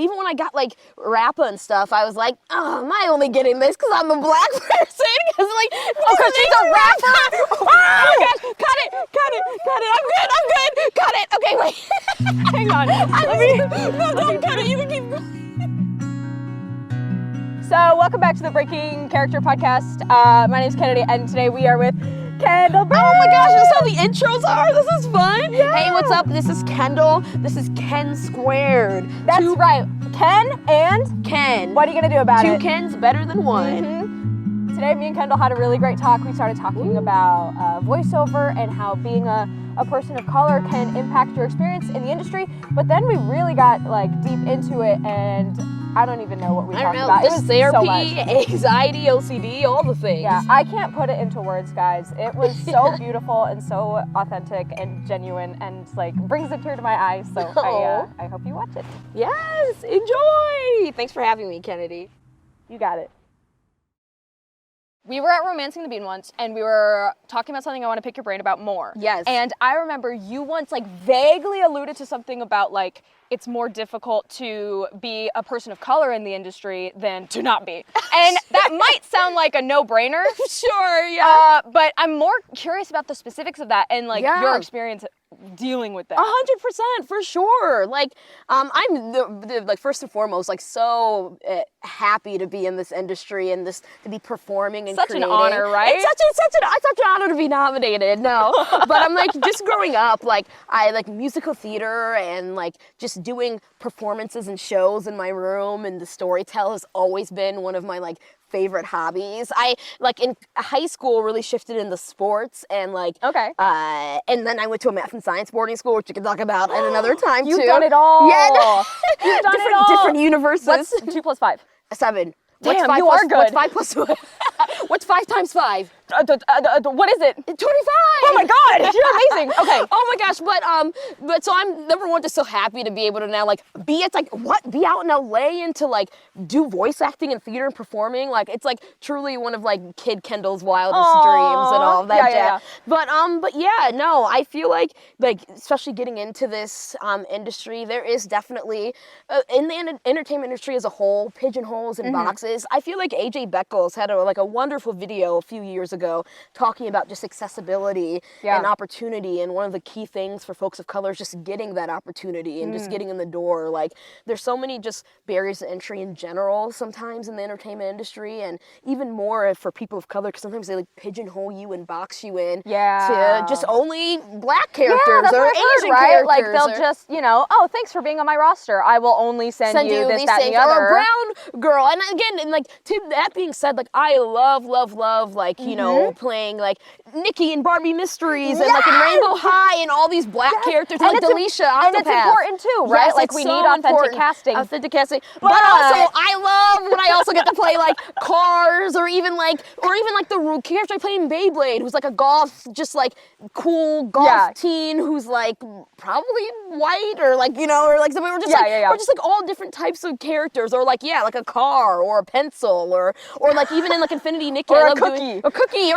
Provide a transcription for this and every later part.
even when I got like RAPPA and stuff, I was like, oh, am I only getting this because I'm a black person? Because like, because she's a rapper. Oh my gosh, cut it. I'm good. Cut it. Okay, wait. Hang on. No, don't cut it. You can keep going. So welcome back to the Breaking Character Podcast. My name is Kennedy, and today we are with Kendell Byrd. Oh my gosh, this is how the intros are. This is fun. Yeah. Hey, what's up? This is Kendall. This is Ken squared. That's right. Ken and Ken. What are you gonna do about it? Two Kens better than one. Mm-hmm. Today, me and Kendall had a really great talk. We started talking about voiceover and how being a person of color can impact your experience in the industry. But then we really got like deep into it, and I don't even know what we talked about. It was therapy, so much. anxiety, OCD, all the things. Yeah, I can't put it into words, guys. It was so beautiful and so authentic and genuine, and like brings a tear to my eyes. So I hope you watch it. Yes, enjoy. Thanks for having me, Kennedy. You got it. We were at Romancing the Bean once, and we were talking about something I want to pick your brain about more. Yes. And I remember you once like vaguely alluded to something about like it's more difficult to be a person of color in the industry than to not be. And that might sound like a no-brainer. Sure, yeah. But I'm more curious about the specifics of that and like your experience dealing with that. 100%, for sure. Like, I'm like first and foremost like so happy to be in this industry and to be performing and such creating. An honor, right? It's such an honor to be nominated. No, but I'm like just growing up, like I like musical theater and like just doing performances and shows in my room, and the storytell has always been one of my like favorite hobbies. I like in high school really shifted into sports and like and then I went to a math and science boarding school, which you can talk about at another time. You've done it all. Yeah, you've done it all. Different universes. What's 2 + 5? 7. Damn, you are good. What's 5 plus 1? What's 5 times 5? What is it? 25. Oh my God, you're amazing. Okay. Oh my gosh, but so I'm number one just so happy to be able to now like be out in LA and to like do voice acting and theater and performing. Like it's like truly one of like kid Kendall's wildest dreams and all of that jazz. Yeah. But yeah, no, I feel like especially getting into this industry, there is definitely in the entertainment industry as a whole, pigeonholes and boxes. I feel like AJ Beckles had a wonderful video a few years ago talking about just accessibility and opportunity, and one of the key things for folks of color is just getting that opportunity and just getting in the door. Like there's so many just barriers to entry in general sometimes in the entertainment industry, and even more for people of color, because sometimes they like pigeonhole you and box you in to just only black characters or Asian characters. Like they'll just, oh, thanks for being on my roster. I will only send you this, that, and the other. Or a brown girl. And again, and like to that being said, like I love like, playing like NIKKI and Barbie Mysteries and like in Rainbow High and all these black characters like Delisha. And it's important too, right? Yes, like we need authentic casting. Authentic casting. But also I love when I also get to play like cars or even like the character I play in Beyblade who's like a golf, just like cool golf teen who's like probably white or like, or like somebody, or just like all different types of characters, or like like a car or a pencil or like even in like Infinity NIKKI or I love doing a cookie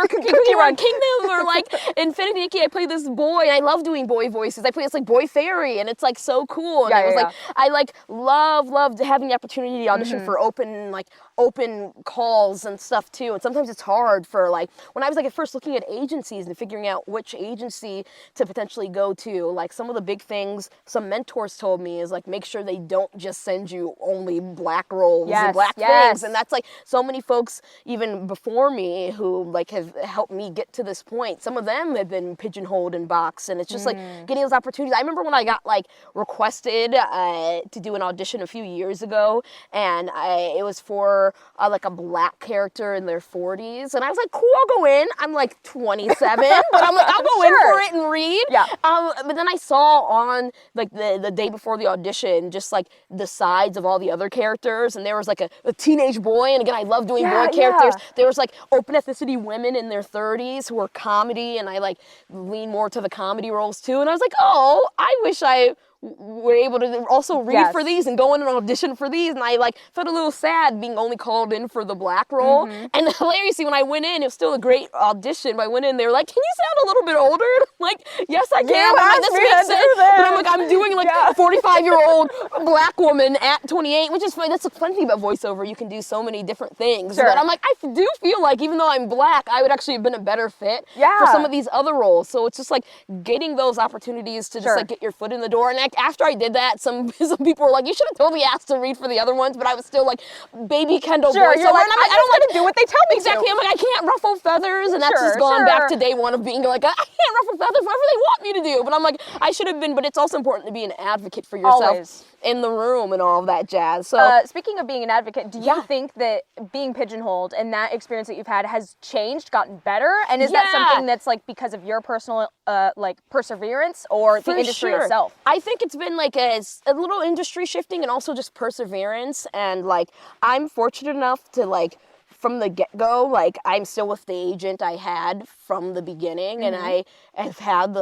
run Kingdom, or like Infinity NIKKI I play this boy and I love doing boy voices. I play this like boy fairy and it's like so cool, and it was like I like loved having the opportunity to audition for open calls and stuff too, and sometimes it's hard for like when I was like at first looking at agencies and figuring out which agency to potentially go to. Like some of the big things some mentors told me is like make sure they don't just send you only black roles and black things, and that's like so many folks even before me who like have helped me get to this point. Some of them have been pigeonholed and boxed, and it's just like getting those opportunities. I remember when I got like requested to do an audition a few years ago, and it was for like a black character in their 40s, and I was like, cool, I'll go in. I'm like 27, but I'm like, I'll go in for it and read. But then I saw on like the day before the audition just like the sides of all the other characters, and there was like a teenage boy, and again I love doing boy characters. There was like open ethnicity women in their 30s who were comedy, and I like lean more to the comedy roles too, and I was like, oh, I wish I were able to also read for these and go in and audition for these, and I like felt a little sad being only called in for the black role. And hilariously, when I went in, it was still a great audition. But I went in, they were like, "Can you sound a little bit older?" I'm like, "Yes, I can." I'm like, "This makes sense." But I'm like, I'm doing like a 45-year-old black woman at 28, which is funny. That's the fun thing about voiceover. You can do so many different things. But I'm like, I do feel like even though I'm black, I would actually have been a better fit for some of these other roles. So it's just like getting those opportunities to just like get your foot in the door. And like after I did that, some people were like, "You should have totally asked to read for the other ones," but I was still like, baby Kendell voiceover. You're like, I don't want to do what they tell me exactly. to. I'm like, I can't ruffle feathers, and that's just gone back to day one of being like, I can't ruffle feathers, whatever they want me to do. But I'm like, I should have been. But it's also important to be an advocate for yourself in the room and all of that jazz. So speaking of being an advocate, do you think that being pigeonholed and that experience that you've had has changed, gotten better? And is that something that's like because of your personal like perseverance or the industry itself? I think it's been like a little industry shifting and also just perseverance. And like I'm fortunate enough to like from the get-go, like I'm still with the agent I had from the beginning, and I have had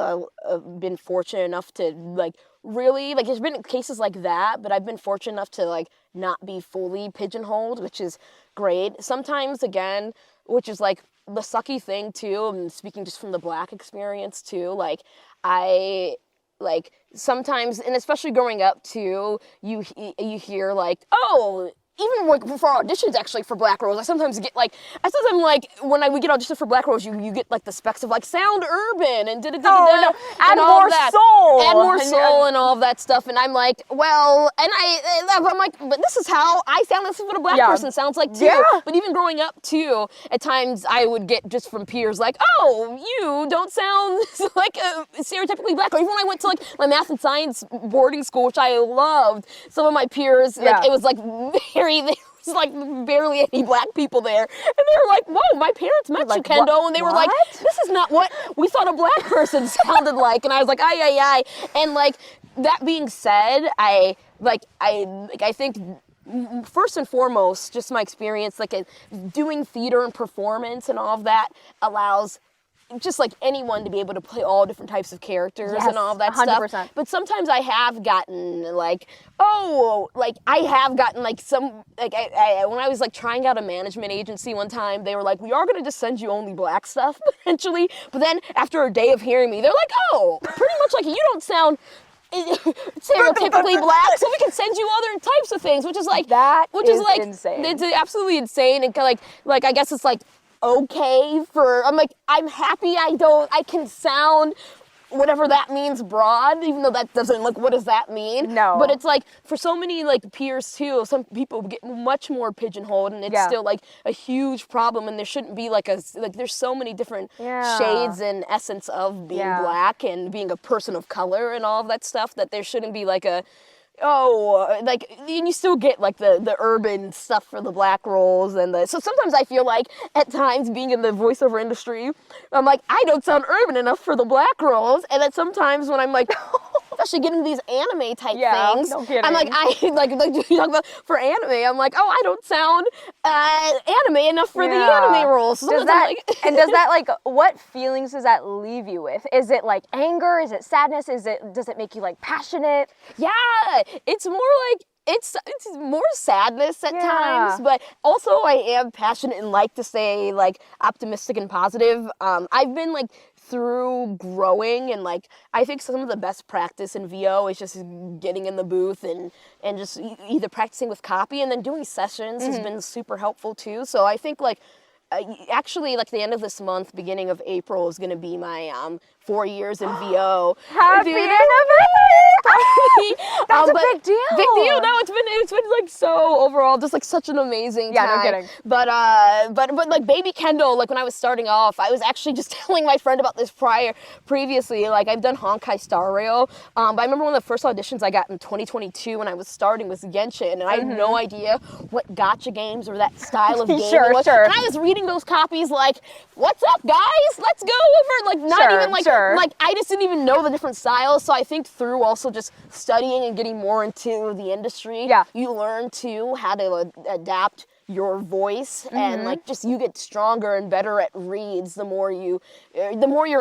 been fortunate enough to like really like there's been cases like that, but I've been fortunate enough to like not be fully pigeonholed, which is great. Sometimes again, which is like the sucky thing too, and speaking just from the black experience too, like I like sometimes, and especially growing up too, you hear like, oh, even like for auditions actually for black roles, I sometimes get like, when we get auditions for black roles, you get like the specs of like sound urban and add more soul and all of that stuff, and I'm like, well, and I'm like, but this is how I sound. This is what a black person sounds like too. But even growing up too, at times I would get just from peers like, oh, you don't sound like stereotypically black. Or even when I went to like my math and science boarding school, which I loved, some of my peers like it was like there was like barely any black people there, and they were like, whoa, my parents met you, Kendell, and they were like, this is not what we thought a black person sounded like. And I was like, aye. And like that being said, I think first and foremost, just my experience like doing theater and performance and all of that allows just like anyone to be able to play all different types of characters and all of that 100%. Stuff. But sometimes I have gotten like, I have gotten like some, like when I was like trying out a management agency one time, they were like, we are going to just send you only black stuff potentially. But then after a day of hearing me, they're like, oh, pretty much like you don't sound stereotypically black, so we can send you other types of things, which is like, insane. It's absolutely insane. And like I guess it's like, okay I'm happy I can sound whatever that means broad, even though that doesn't like what does that mean? No. But it's like for so many like peers too, some people get much more pigeonholed, and it's still like a huge problem, and there shouldn't be like there's so many different shades and essence of being black and being a person of color and all of that stuff, that there shouldn't be like and you still get like the urban stuff for the black roles so sometimes I feel like at times being in the voiceover industry, I'm like, I don't sound urban enough for the black roles, and then sometimes when I'm like especially getting these anime type things, no kidding. I'm like, you talk about for anime, I'm like, oh, I don't sound anime enough for the anime roles. So does that like what feelings does that leave you with? Is it like anger? Is it sadness? Does it make you like passionate? Yeah, it's more like it's more sadness at times, but also I am passionate and like to say like optimistic and positive. I've been like through growing, and like I think some of the best practice in VO is just getting in the booth and just either practicing with copy, and then doing sessions has been super helpful too. So I think like actually like the end of this month, beginning of April is going to be my 4 years in VO. Happy anniversary! That's a big deal. Big deal. No, it's been like so overall just like such an amazing time. Yeah, no kidding. But like baby Kendell, like when I was starting off, I was actually just telling my friend about this previously. Like I've done Honkai Star Rail, but I remember one of the first auditions I got in 2022 when I was starting was Genshin, and I had no idea what gacha games or that style of game was. And I was reading those copies like, what's up guys? Let's go over like not even like like I just didn't even know the different styles. So I think through also just studying and getting more into the industry, you learn too how to adapt your voice and like just you get stronger and better at reads the more you're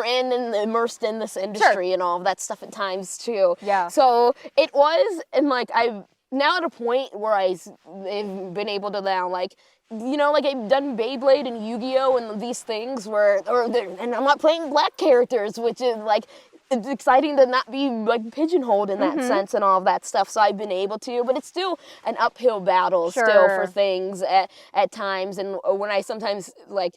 in and immersed in this industry and all of that stuff at times too. Yeah. So it was, and like I've now at a point where I've been able to now like, you know, like I've done Beyblade and Yu-Gi-Oh and these things and I'm not playing black characters, which is like, it's exciting to not be like pigeonholed in that sense and all of that stuff. So I've been able to, but it's still an uphill battle still for things at times. And when I sometimes like,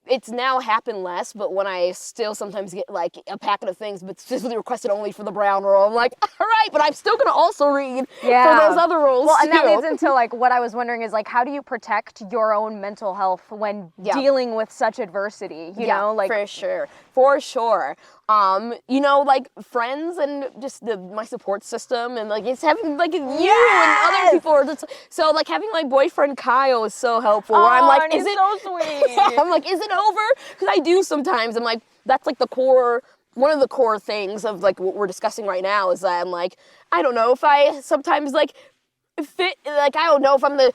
it's now happened less, but when I still sometimes get like a packet of things, but specifically requested only for the brown role, I'm like, all right, but I'm still gonna also read for those other roles Well, too. and that leads into like what I was wondering is like, how do you protect your own mental health when dealing with such adversity? You know, like for sure. You know, like friends and just my support system, and like it's having like you and other people are just, so like having my boyfriend Kyle is so helpful. Where I'm like, is it so sweet? I'm like, is it over? Because I do sometimes. I'm like, that's like one of the core things of like what we're discussing right now is that I'm like, I don't know if I sometimes like fit, like I don't know if I'm gonna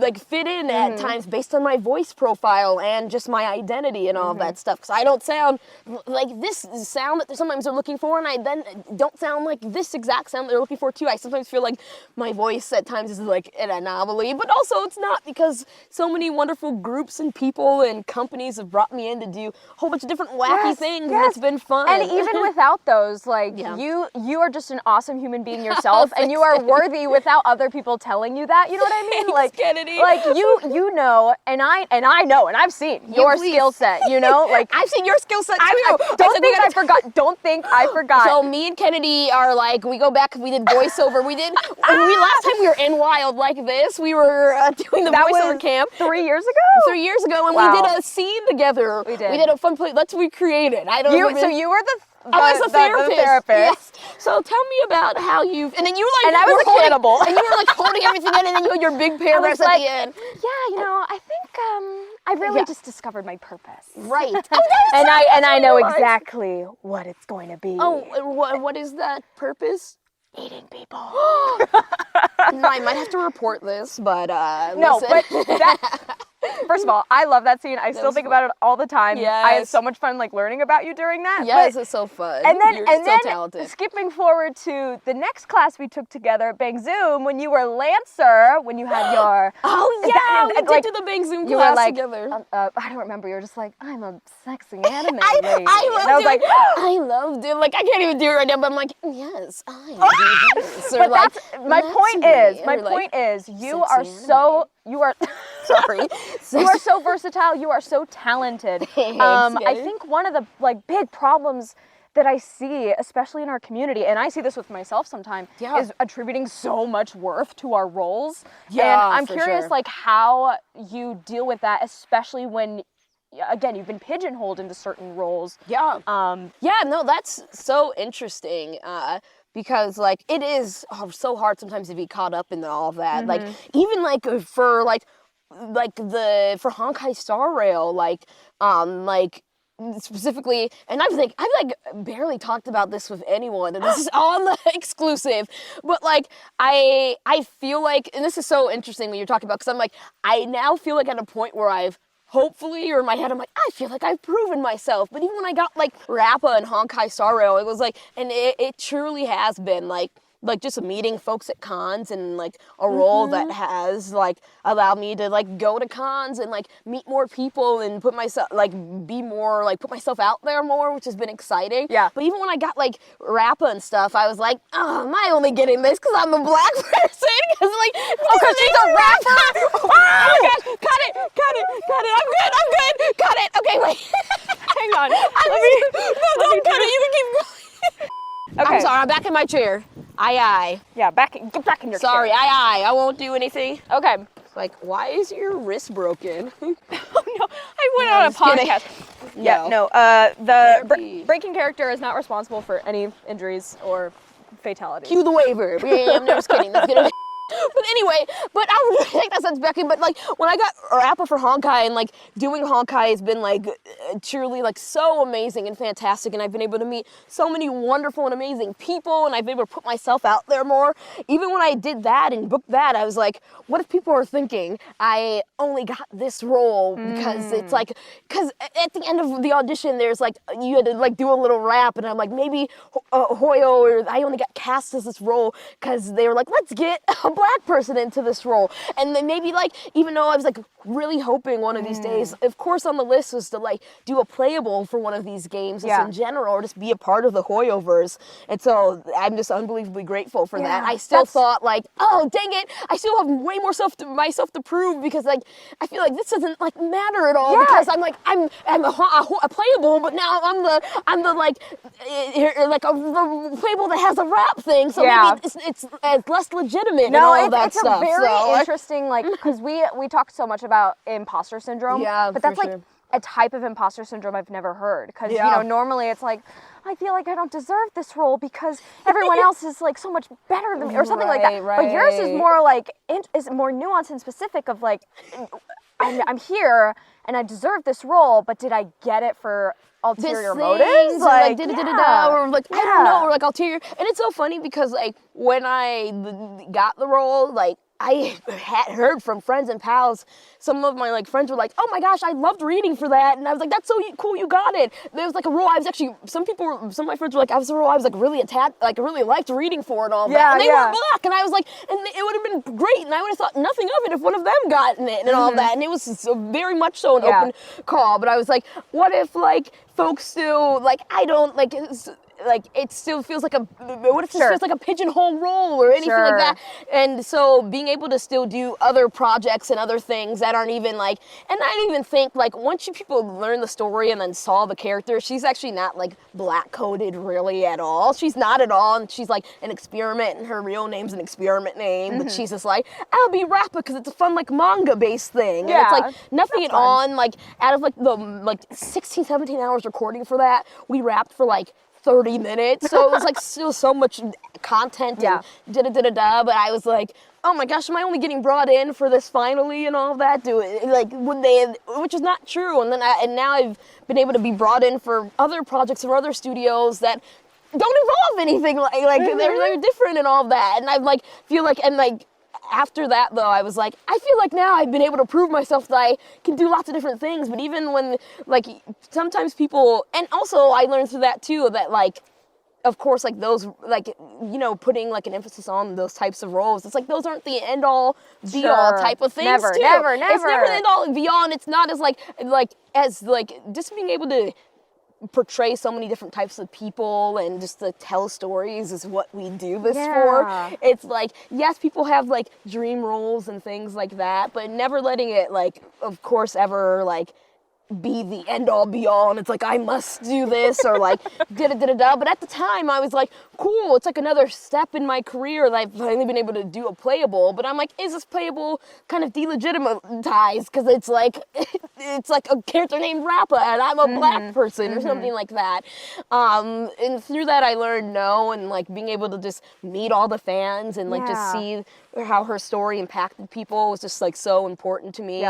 like fit in at times based on my voice profile and just my identity and all of that stuff, because I don't sound like this sound that sometimes they're looking for, and I then don't sound like this exact sound they're looking for too. I sometimes feel like my voice at times is like an anomaly, but also it's not, because so many wonderful groups and people and companies have brought me in to do a whole bunch of different wacky things, and it's been fun. And even without those, like you are just an awesome human being yourself, and you are worthy without other people telling you that, you know what I mean? Like, Kennedy. like you know, and I know, and I've seen your skill set, you know, like I've seen your skill set too. Don't think I forgot. So me and Kennedy are like, we go back, we did voiceover. Last time we were in Wild like this, we were doing the voiceover camp. 3 years ago? 3 years ago, and we did a scene together. We did a fun play. Let's recreate it. I don't know. So you were I was a therapist. Yes. So tell me about how and then you like, and I was a cannibal. And you were like holding everything in, and then you had your big paragraphs at the end. Yeah, you know, I think I really just discovered my purpose. Right. And I know exactly what it's going to be. Oh, what is that purpose? Eating people. No, I might have to report this, but no, listen. but that. First of all, I love that scene. I still think about it all the time. Yes. I had so much fun like learning about you during that. Yes, it's so fun. And then, You're so talented. Skipping forward to the next class we took together at Bang Zoom, when you were Lancer, when you had your we did do the Bang Zoom class together. I don't remember. You were just like, I'm a sexy anime lady. I love doing, like, I can't even do it right now, but I'm like, yes, I do this. Or but like, my point is, you are so. You are sorry. You are so versatile. You are so talented. I think one of the like big problems that I see, especially in our community, and I see this with myself sometimes, is attributing so much worth to our roles. Yeah, and I'm curious, like, how you deal with that, especially when, again, you've been pigeonholed into certain roles. Yeah. No, that's so interesting. Because like it is so hard sometimes to be caught up in all of that. Like even like for for Honkai Star Rail, like specifically, and I've barely talked about this with anyone, and this is all the exclusive. But like I feel like, and this is so interesting when you're talking about, because I'm like, I now feel like at a point where I've hopefully, or in my head, I'm like, I feel like I've proven myself. But even when I got like RAPPA and Honkai Star Rail, it was like, and it truly has been like just meeting folks at cons, and like a role that has like allowed me to like go to cons and like meet more people and put myself put myself out there more, which has been exciting. Yeah. But even when I got like RAPPA and stuff, I was like, oh, am I only getting this because I'm a black person? Because like, because she's a rapper. Oh my gosh! Cut it! I'm good. Cut it. Okay, wait. Hang on. Don't cut it. You can keep going. Okay. I'm sorry. I'm back in my chair. Aye. Yeah, get back in your chair. Sorry, aye. I won't do anything. Okay. Like, why is your wrist broken? Oh no, I went on a podcast. Kidding. Yeah, no. The breaking character is not responsible for any injuries or fatalities. Cue the waiver. I'm just kidding. That's gonna But anyway, but I would take that sense, Becky. But like when I got RAPPA for Honkai, and like doing Honkai has been like truly like so amazing and fantastic, and I've been able to meet so many wonderful and amazing people, and I've been able to put myself out there more. Even when I did that and booked that, I was like, what if people are thinking I only got this role because it's like, because at the end of the audition, there's like you had to like do a little rap, and I'm like, maybe Hoyo, or I only got cast as this role because they were like, let's get a black person into this role. And then maybe like, even though I was like really hoping one of these days, of course on the list was to like do a playable for one of these games just in general, or just be a part of the Hoyoverse. And so I'm just unbelievably grateful for that. I still thought like, oh dang it, I still have way more myself to prove, because like I feel like this doesn't like matter at all, because I'm like I'm a playable, but now I'm the like the playable that has a rap thing, so maybe it's less legitimate. No, and all it's stuff. A very interesting, like, because we talk so much about imposter syndrome, but that's like a type of imposter syndrome I've never heard, because you know, normally it's like, I feel like I don't deserve this role because everyone else is like so much better than me, or something like that. But yours is more like, is more nuanced and specific of like, I'm here and I deserve this role, but did I get it for ulterior motives? Like, or like, I don't know, or like ulterior. And it's so funny because like when I got the role, like I had heard from friends and pals, some of my like friends were like, oh my gosh, I loved reading for that. And I was like, that's so cool, you got it. There was like a role I was actually, some of my friends were like, I was a role I was like really attached, like really liked reading for and all that. And they were black, and I was like, and it would have been great, and I would have thought nothing of it if one of them gotten it and all that. And it was very much so an open call. But I was like, what if like folks still, like, I don't, like it still feels like what if this feels like a pigeonhole role or anything like that? And so being able to still do other projects and other things that aren't even like, and I didn't even think like once people learn the story and then saw the character, she's actually not like black coded really at all. She's not at all, and she's like an experiment, and her real name's an experiment name, but she's just like, I'll be RAPPA because it's a fun like manga based thing. And it's like nothing at all. And like out of like the 16, 17 hours recording for that, we rapped for like 30 minutes, so it was like still so much content and but I was like, oh my gosh, am I only getting brought in for this finally and all of that? Which is not true. And then now I've been able to be brought in for other projects or other studios that don't involve anything like they're different and all of that. And I like feel like, and like after that though, I was like, I feel like now I've been able to prove myself that I can do lots of different things. But even when like sometimes people, and also I learned through that too, that like of course like those like, you know, putting like an emphasis on those types of roles, it's like those aren't the end all be all type of things. Never. It's never the end all be all, and it's not as like just being able to portray so many different types of people and just to tell stories is what we do this for. It's like, yes, people have like dream roles and things like that, but never letting it like, of course, ever like be the end all be all, and it's like I must do this or like da. But at the time I was like, cool, it's like another step in my career that I've finally been able to do a playable. But I'm like, is this playable kind of delegitimized because it's like a character named RAPPA and I'm a black person or something like that. And through that I learned no, and like being able to just meet all the fans and like just see how her story impacted people was just like so important to me.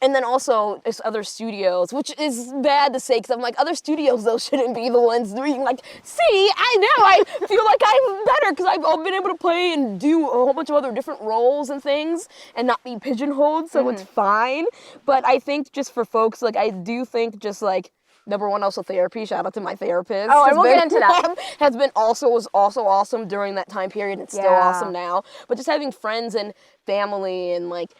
And then also there's other studios, which is bad to say because I'm like, other studios though shouldn't be the ones doing like, see, I know, I feel like I'm better because I've been able to play and do a whole bunch of other different roles and things and not be pigeonholed, so it's fine. But I think just for folks, like I do think just like, number one, also therapy. Shout out to my therapist. Oh, and we'll get into that. Was also awesome during that time period. It's still awesome now. But just having friends and family and like,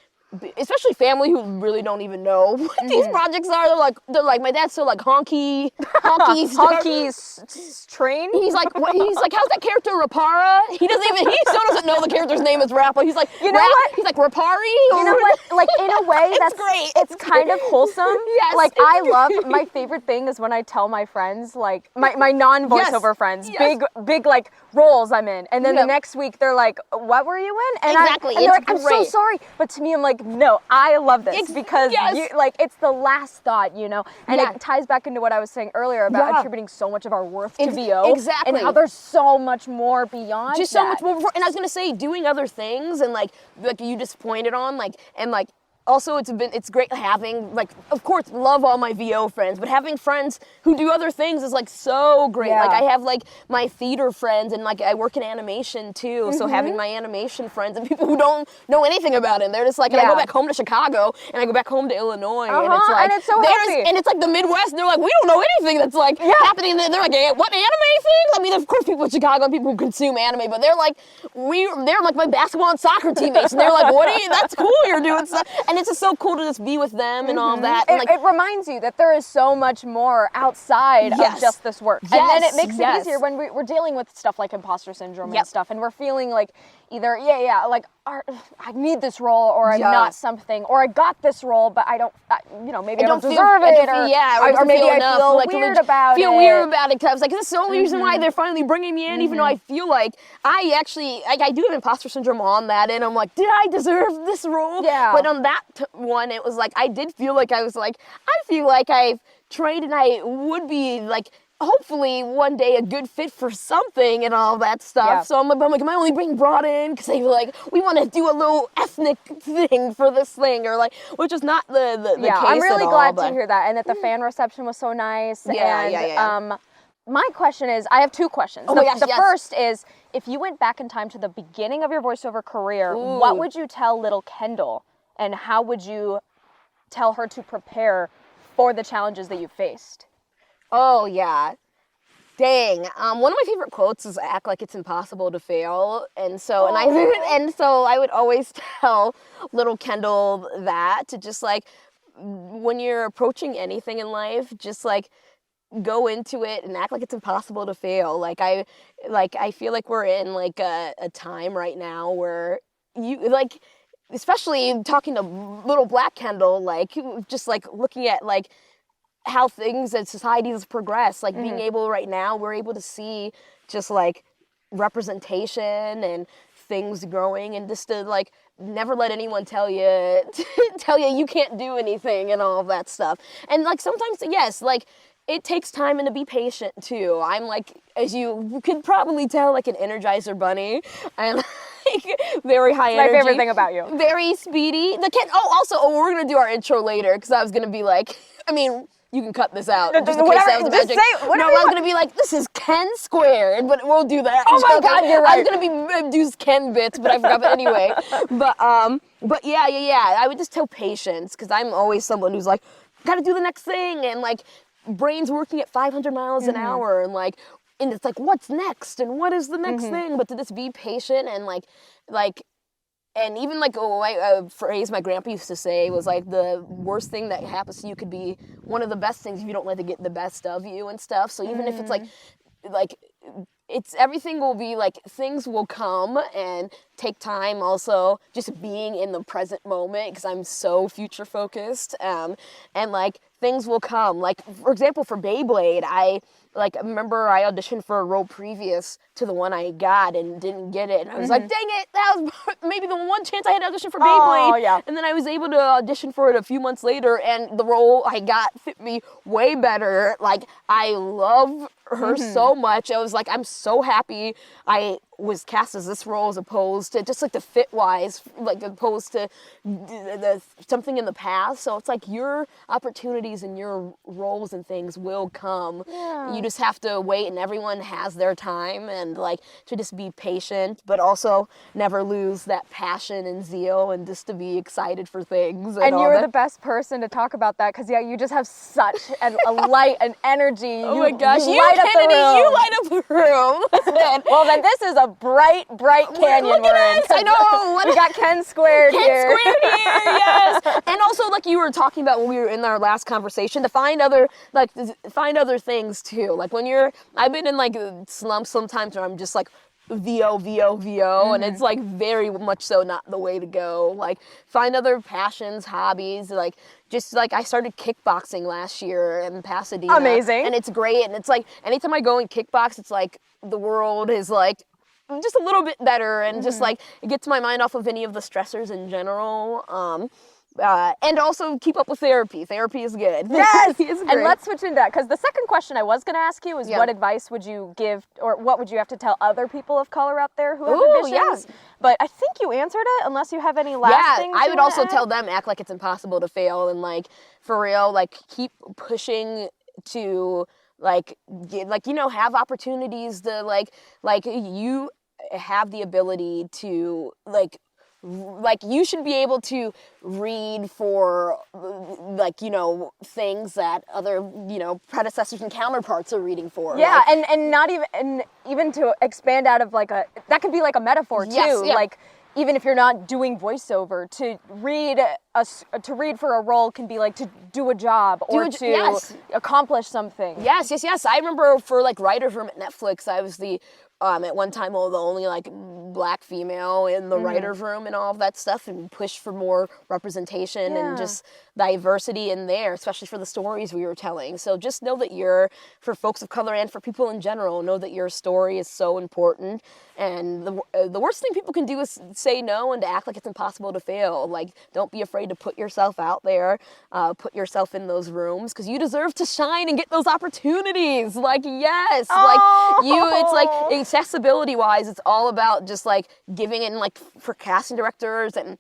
especially family who really don't even know what these projects are. They're like, my dad's still like Honki's train. He's like, how's that character Rapara? He still doesn't know the character's name is RAPPA. He's like, you know what? He's like Rapari. You know what? Like in a way, that's great. It's kind of wholesome. Yes. Like I love, my favorite thing is when I tell my friends, like my non-voiceover friends, big like roles I'm in, and then the next week they're like, what were you in? And exactly. they're like, I'm so sorry. But to me, I'm like, like, no, I love this because yes. it's the last thought, you know, and Yeah. it ties back into what I was saying earlier about attributing so much of our worth to VO. Exactly. And how there's so much more beyond just that. so much more. And I was gonna say, doing other things and like you just pointed on, like, and like, also it's great having, like, of course, love all my VO friends, but having friends who do other things is like so great. Yeah. Like I have like my theater friends, and like I work in animation too, so having my animation friends and people who don't know anything about it, they're just like, and I go back home to Chicago and I go back home to Illinois, and it's like, and it's so healthy. and it's like the Midwest, and they're like, we don't know anything that's like happening. They're like, hey, what anime thing? I mean, of course, people in Chicago and people who consume anime, but they're like my basketball and soccer teammates, and they're like, what are you? That's cool, you're doing stuff, and it's just so cool to just be with them and all that. And it reminds you that there is so much more outside of just this work. And then it makes it easier when we're dealing with stuff like imposter syndrome and stuff, and we're feeling like either, like, I need this role, or I'm not something, or I got this role, but I don't, maybe I don't deserve it, or maybe I feel like weird about it. Feel weird about it, because I was like, this is the only reason why they're finally bringing me in, even though I feel like I actually, I do have imposter syndrome on that, and I'm like, did I deserve this role? Yeah. But on that one, it was like, I did feel like I was like, I feel like I've trained and I would be like, hopefully one day a good fit for something and all that stuff. Yeah. So I'm like, am I only being brought in because they were like, we want to do a little ethnic thing for this thing, or like, which is not the case I'm really at all, glad but to hear that, and that the fan reception was so nice. Yeah. My question is, I have two questions. Oh my gosh, the yes. first is, if you went back in time to the beginning of your voiceover career, what would you tell little Kendell, and how would you tell her to prepare for the challenges that you faced? Oh yeah. Dang. One of my favorite quotes is "act like it's impossible to fail," and so I would always tell little Kendell that, to just like, when you're approaching anything in life, just like go into it and act like it's impossible to fail. I feel like we're in like a time right now where you like, especially talking to little black Kendell, like just like looking at like how things and societies progress, like being able right now, we're able to see just like representation and things growing, and just to like never let anyone tell you you can't do anything and all of that stuff. And like sometimes, yes, like it takes time, and to be patient too. I'm like, as you could probably tell, like an Energizer bunny. I'm like very high energy. My favorite thing about you. Very speedy. We're gonna do our intro later, because I was gonna be like, I mean, you can cut this out. Just in case I was imagining. I was gonna be like, this is Ken squared, but we'll do that. Oh my God, you're right. I was gonna do Ken bits, but I forgot. But anyway, but yeah. I would just tell patience, because I'm always someone who's like, gotta do the next thing, and like, brain's working at 500 miles an hour, and it's like, what's next, and what is the next thing? But to just be patient, and like, and even like a phrase my grandpa used to say was like, the worst thing that happens to you could be one of the best things if you don't let it get the best of you and stuff. So even if it's like it's, everything will be like, things will come and take time. Also, just being in the present moment, because I'm so future focused, and like, things will come. Like, for example, for Beyblade, I remember I auditioned for a role previous to the one I got and didn't get it. And I was like, dang it, that was maybe the one chance I had to audition for Beyblade. Oh, yeah. And then I was able to audition for it a few months later, and the role I got fit me way better. Like, I love her so much. I was like, I'm so happy I was cast as this role, as opposed to just like the fit wise, like opposed to something in the past. So it's like, your opportunities and your roles and things will come. Yeah. You just have to wait, and everyone has their time, and like, to just be patient, but also never lose that passion and zeal, and just to be excited for things. And you're the best person to talk about that, because you just have such a light and energy. Oh my gosh, you light up the room. You light up the room. Well, then this is a bright canyon Look we're at in. us. I know. We got Ken squared here. Ken squared here, yes. And also, like you were talking about when we were in our last conversation, to find other things too. Like when I've been in like slumps sometimes where I'm just like, VO, and it's like very much so not the way to go. Like, find other passions, hobbies, like, just like, I started kickboxing last year in Pasadena. Amazing. And it's great, and it's like, anytime I go and kickbox, it's like, the world is like, just a little bit better, and just like it gets my mind off of any of the stressors in general. And also keep up with therapy. Therapy is good. Yes! Therapy is And great. let's switch into that, because the second question I was going to ask you is what advice would you give, or what would you have to tell other people of color out there who have ambitions? Yeah. But I think you answered it, unless you have any last things I you would wanna also add. tell them, act like it's impossible to fail, and like, for real, like, keep pushing to, like, have opportunities to, like, you have the ability to, like, you should be able to read for, like, things that other, predecessors and counterparts are reading for. Yeah, like, and not even, and even to expand out of like that could be like a metaphor too. Yes, yeah. Like, even if you're not doing voiceover, to read for a role can be like to do a job or to accomplish something. Yes. I remember for like writer's room at Netflix, I was the at one time the only like black female in the writer's room and all of that stuff, and pushed for more representation and just diversity in there, especially for the stories we were telling. So just know that for folks of color and for people in general, know that your story is so important. And the worst thing people can do is say no and to act like it's impossible to fail. Like, don't be afraid to put yourself out there, put yourself in those rooms, because you deserve to shine and get those opportunities. Like, yes, it's like accessibility wise, it's all about just like giving in, like, for casting directors and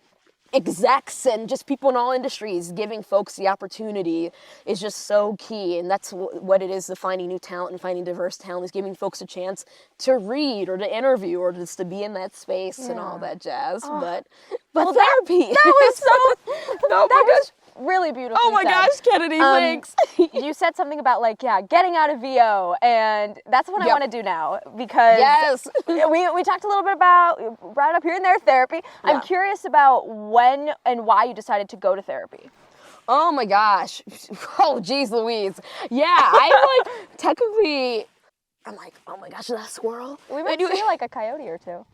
execs and just people in all industries, giving folks the opportunity is just so key. And that's what it is, the finding new talent and finding diverse talent, is giving folks a chance to read or to interview or just to be in that space and all that jazz. But therapy. That was so, no, that was really beautiful. Oh my gosh, Kennedy, thanks. You said something about like, getting out of VO, and that's what I want to do now, because we talked a little bit about, right up here in there, therapy. I'm curious about when and why you decided to go to therapy. Oh my gosh. Oh geez Louise. Yeah, I like technically, I'm like, oh my gosh, is that a squirrel? We might see like a coyote or two.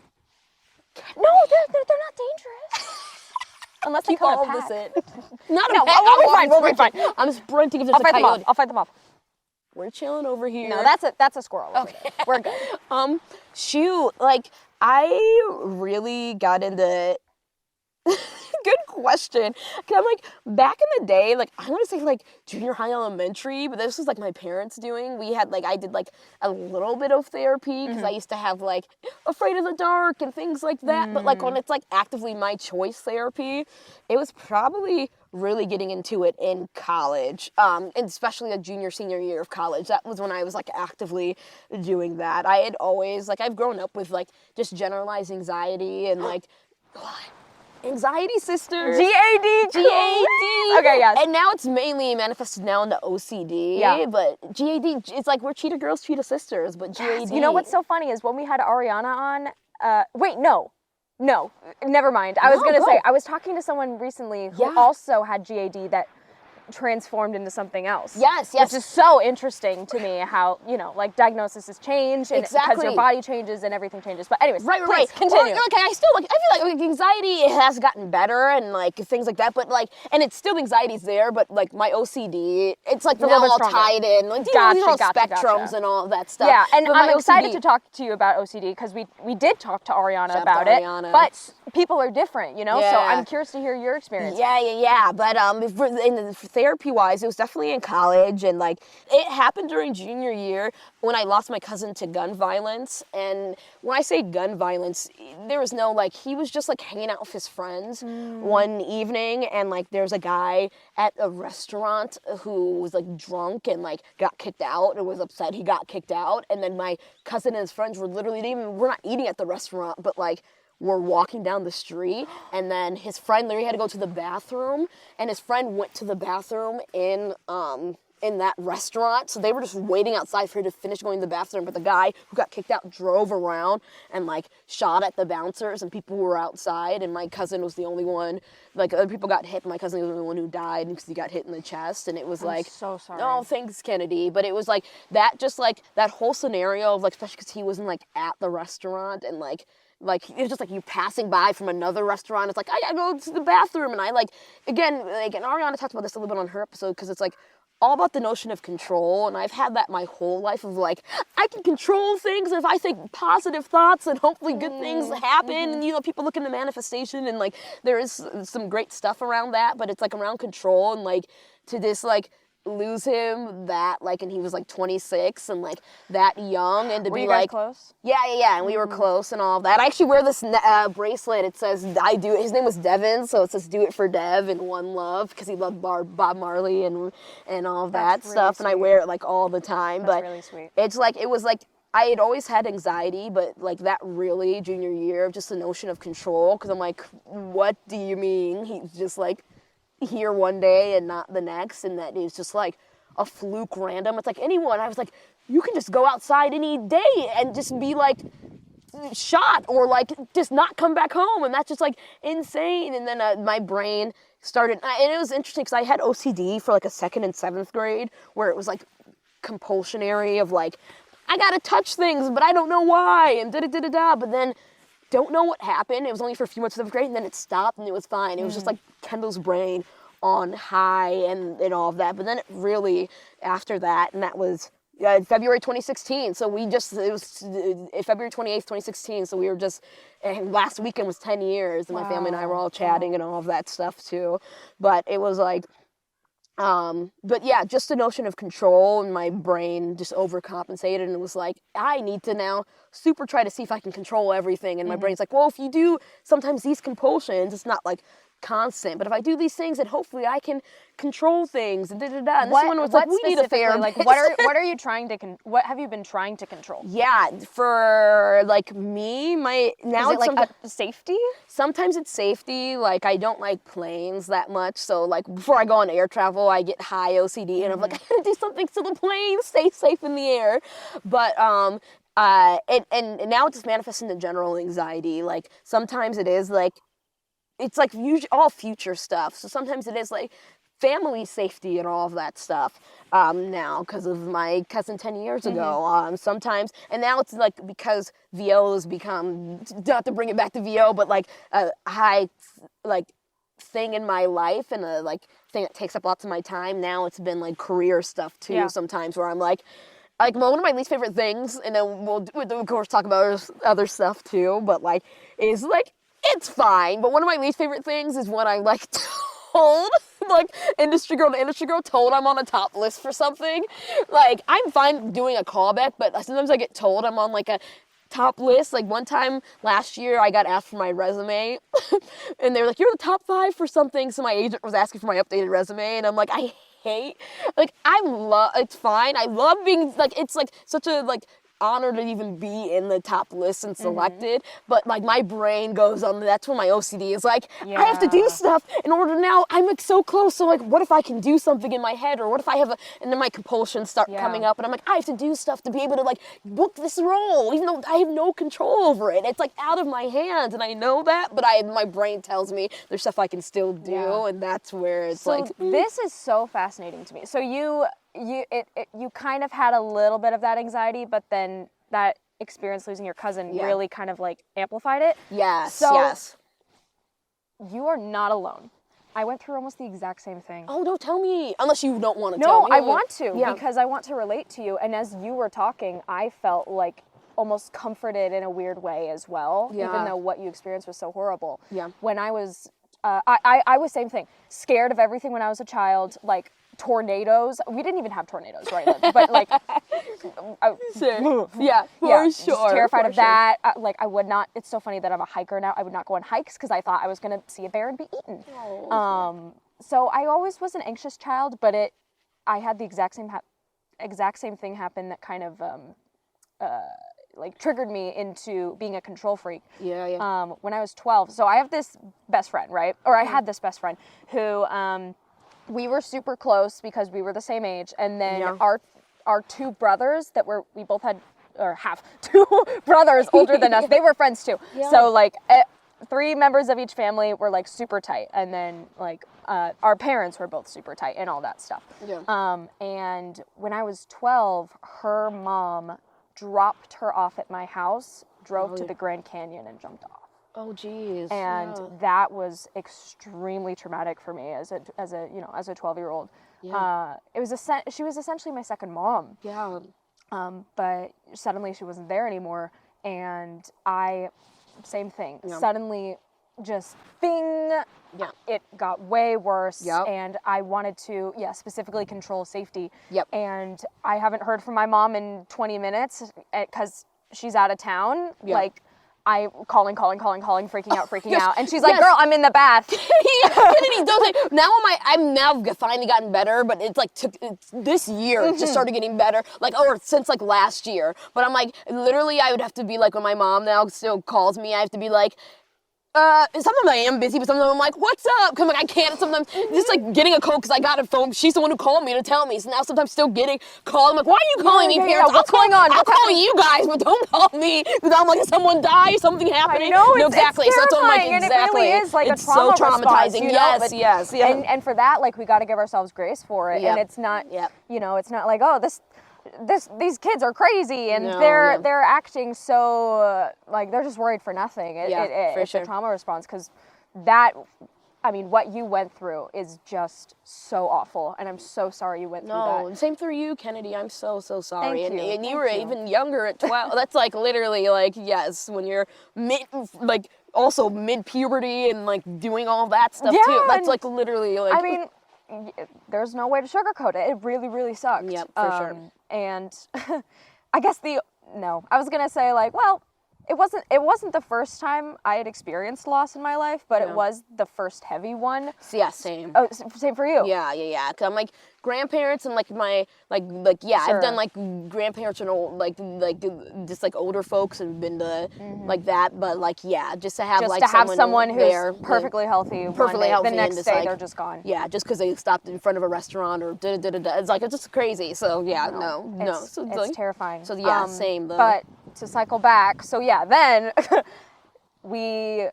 No, they're not dangerous. Unless they come this in. Not a pack. We'll be fine. I'm sprinting if there's a coyote. I'll fight them off. We're chilling over here. No, that's a squirrel. Okay. We're good. Shoot, like, I really got into good question. 'Cause I'm like, back in the day, like, I want to say like junior high, elementary, but this was like my parents doing. I did like a little bit of therapy because I used to have like afraid of the dark and things like that. But like when it's like actively my choice therapy, it was probably really getting into it in college, and especially a junior, senior year of college. That was when I was like actively doing that. I had always, like, I've grown up with like just generalized anxiety and like, anxiety sisters. GAD. GAD. Okay, yes. And now it's mainly manifested now into OCD. Yeah. But GAD, it's like we're cheetah girls, cheetah sisters, but GAD. Yes. You know what's so funny is when we had Ariana on, no, never mind. I was going to say, I was talking to someone recently who also had GAD that transformed into something else. Yes. Which is so interesting to me how, like diagnoses change and because your body changes and everything changes. But anyways, please continue. Well, I feel like anxiety has gotten better and like things like that, but like, and it's still anxiety's there, but like my OCD, it's like now all tied in. Like, these are all spectrums and all of that stuff. Yeah, and but I'm excited to talk to you about OCD because we did talk to Ariana about it, but people are different, so I'm curious to hear your experience. Yeah. But therapy-wise, it was definitely in college, and like it happened during junior year when I lost my cousin to gun violence. And when I say gun violence, there was no like, he was just like hanging out with his friends one evening, and like there's a guy at a restaurant who was like drunk and like got kicked out and was upset he got kicked out. And then my cousin and his friends were literally, we're not eating at the restaurant, but like we're walking down the street, and then his friend literally had to go to the bathroom, and his friend went to the bathroom in that restaurant. So they were just waiting outside for her to finish going to the bathroom, but the guy who got kicked out drove around and like shot at the bouncers, and people were outside, and my cousin was the only one, like other people got hit, but my cousin was the only one who died because he got hit in the chest. And it was like, so sorry. Oh, thanks, Kennedy. But it was like that, just like that whole scenario of like, especially because he wasn't like at the restaurant, and like it was just like you passing by from another restaurant. It's like, I gotta go to the bathroom. And I like, again, like, and Ariana talked about this a little bit on her episode, because it's like, all about the notion of control, and I've had that my whole life of like, I can control things if I think positive thoughts and hopefully good things happen, and you know, people look into manifestation and like there is some great stuff around that, but it's like around control and like to this like lose him that like, and he was like 26 and like that young, and to Were be you guys like close? yeah, and we were close and all of that. I actually wear this bracelet. It says I do. His name was Devin, so it says "Do it for Dev" and "One Love" because he loved Bob Marley and all of that That's really stuff. And I sweet. wear it like all the time. That's but really sweet. it's like it was like I had always had anxiety, but like that really junior year of just the notion of control, because I'm like, what do you mean? He's just like here one day and not the next, and that is just like a fluke random. It's like anyone. I was like, you can just go outside any day and just be like shot or like just not come back home, and that's just like insane. And then my brain started, and it was interesting because I had OCD for like a 2nd and 7th grade where it was like compulsionary of like, I gotta touch things, but I don't know why, and da-da-da-da-da, but then don't know what happened. It was only for a few months of 7th grade, and then it stopped, and it was fine. It was just like Kendall's brain on high and all of that. But then it really, after that, and that was February 2016. So it was February 28th, 2016. So we were just, and last weekend was 10 years, and my family and I were all chatting and all of that stuff too. But it was like, but yeah, just the notion of control, and my brain just overcompensated, and it was like, I need to now super try to see if I can control everything. And my brain's like, well, if you do sometimes these compulsions, it's not like constant, but if I do these things, then hopefully I can control things, and da-da-da. And this one was like, we need a therapist. Like, what are you trying to, what have you been trying to control? Yeah, for like me, now Is it like safety? Sometimes it's safety. Like I don't like planes that much, so like before I go on air travel, I get high OCD, and I'm like, I gotta do something so the plane stays safe in the air. But and now it just manifests into general anxiety. Like sometimes it is like, it's like usually all future stuff. So sometimes it is like family safety and all of that stuff now because of my cousin 10 years ago. Sometimes, and now it's like because VO has become, not to bring it back to VO, but like a high like thing in my life and a like thing that takes up lots of my time. Now it's been like career stuff too sometimes where I'm like well, one of my least favorite things, and then we'll of course talk about other stuff too, but like is like, it's fine, but one of my least favorite things is when I'm like told, like industry girl to industry girl, told I'm on a top list for something. Like I'm fine doing a callback, but sometimes I get told I'm on like a top list. Like one time last year I got asked for my resume and they were like, you're the top 5 for something. So my agent was asking for my updated resume, and I'm like, it's fine. I love being like, it's like such a like honor to even be in the top list and selected, but like my brain goes on, that's when my OCD is like, I have to do stuff in order. Now I'm like so close, so like what if I can do something in my head, or what if I have and then my compulsions start coming up, and I'm like, I have to do stuff to be able to like book this role, even though I have no control over it. It's like out of my hands, and I know that, but my brain tells me there's stuff I can still do, and that's where it's like. This is so fascinating to me. So you kind of had a little bit of that anxiety, but then that experience losing your cousin really kind of like amplified it. Yes, yes. You are not alone. I went through almost the exact same thing. Oh, don't tell me. Unless you don't want to tell me. No, I want to because I want to relate to you. And as you were talking, I felt like almost comforted in a weird way as well, even though what you experienced was so horrible. Yeah. When I was, I was same thing, scared of everything when I was a child, like tornadoes. We didn't even have tornadoes right then, but like, sure. Just terrified of that. Like I would not. It's so funny that I'm a hiker now. I would not go on hikes because I thought I was gonna see a bear and be eaten. So I always was an anxious child, but I had the exact same thing happen that kind of like triggered me into being a control freak. When I was 12. So I have this best friend, right? Or I had this best friend who we were super close because we were the same age, and then our 2 brothers that we both had, or have 2 brothers older than us, they were friends too. So like 3 members of each family were like super tight, and then like our parents were both super tight and all that stuff. And when I was 12, her mom dropped her off at my house, drove to the Grand Canyon, and jumped off. Oh, geez. And that was extremely traumatic for me as a 12-year-old. Yeah. She was essentially my second mom. Yeah. But suddenly she wasn't there anymore, and same thing. Yeah. Suddenly, just bing. Yeah. It got way worse, Yep. and I wanted to, specifically control safety. Yep. And I haven't heard from my mom in 20 minutes because she's out of town. Yeah. Like, I calling, freaking out, and she's like, "Girl, I'm in the bath." Kennedy, don't say. Now I'm now finally gotten better, but it's like it's this year it just started getting better, like or since like last year. But I'm like literally, I would have to be like when my mom now still calls me, I have to be like. Sometimes I am busy, but sometimes I'm like, what's up? Cause like I can't. Sometimes just like getting a call because I got a phone. She's the one who called me to tell me. So now sometimes still getting called. I'm like, why are you calling me, parents? What's going on? I'll call you guys, but don't call me because I'm like, someone died, something happening. I know, no, exactly. It's so that's what I'm like, terrifying, exactly. And it really is like it's a trauma so traumatizing. response, Yes. And for that, like we got to give ourselves grace for it. Yep. And it's not, Yep. it's not like, oh, these kids are crazy and No, they're acting so like they're just worried for nothing. It's sure. a trauma response because what you went through is just so awful, and I'm so sorry you went through that. No, same for you, Kennedy. I'm so sorry. Thank you. And you Thank were you. even younger at 12. That's like literally like yes, when you're also mid puberty and like doing all that stuff too. That's like literally like. I mean, there's no way to sugarcoat it. It really, really sucked. Yep, for sure. And I guess I was gonna say like, well, it wasn't the first time I had experienced loss in my life, but it was the first heavy one. Yeah, same. Oh, same for you. Yeah. Cause I'm like grandparents and like my Sure. I've done like grandparents and old like just like older folks and been to like that, but like just to have someone who's there, perfectly healthy. perfectly one day, healthy, the next and day like, they're just gone. Yeah, just because they stopped in front of a restaurant or it's like it's just crazy. So no. So It's terrifying. So same though. But to cycle back, so then we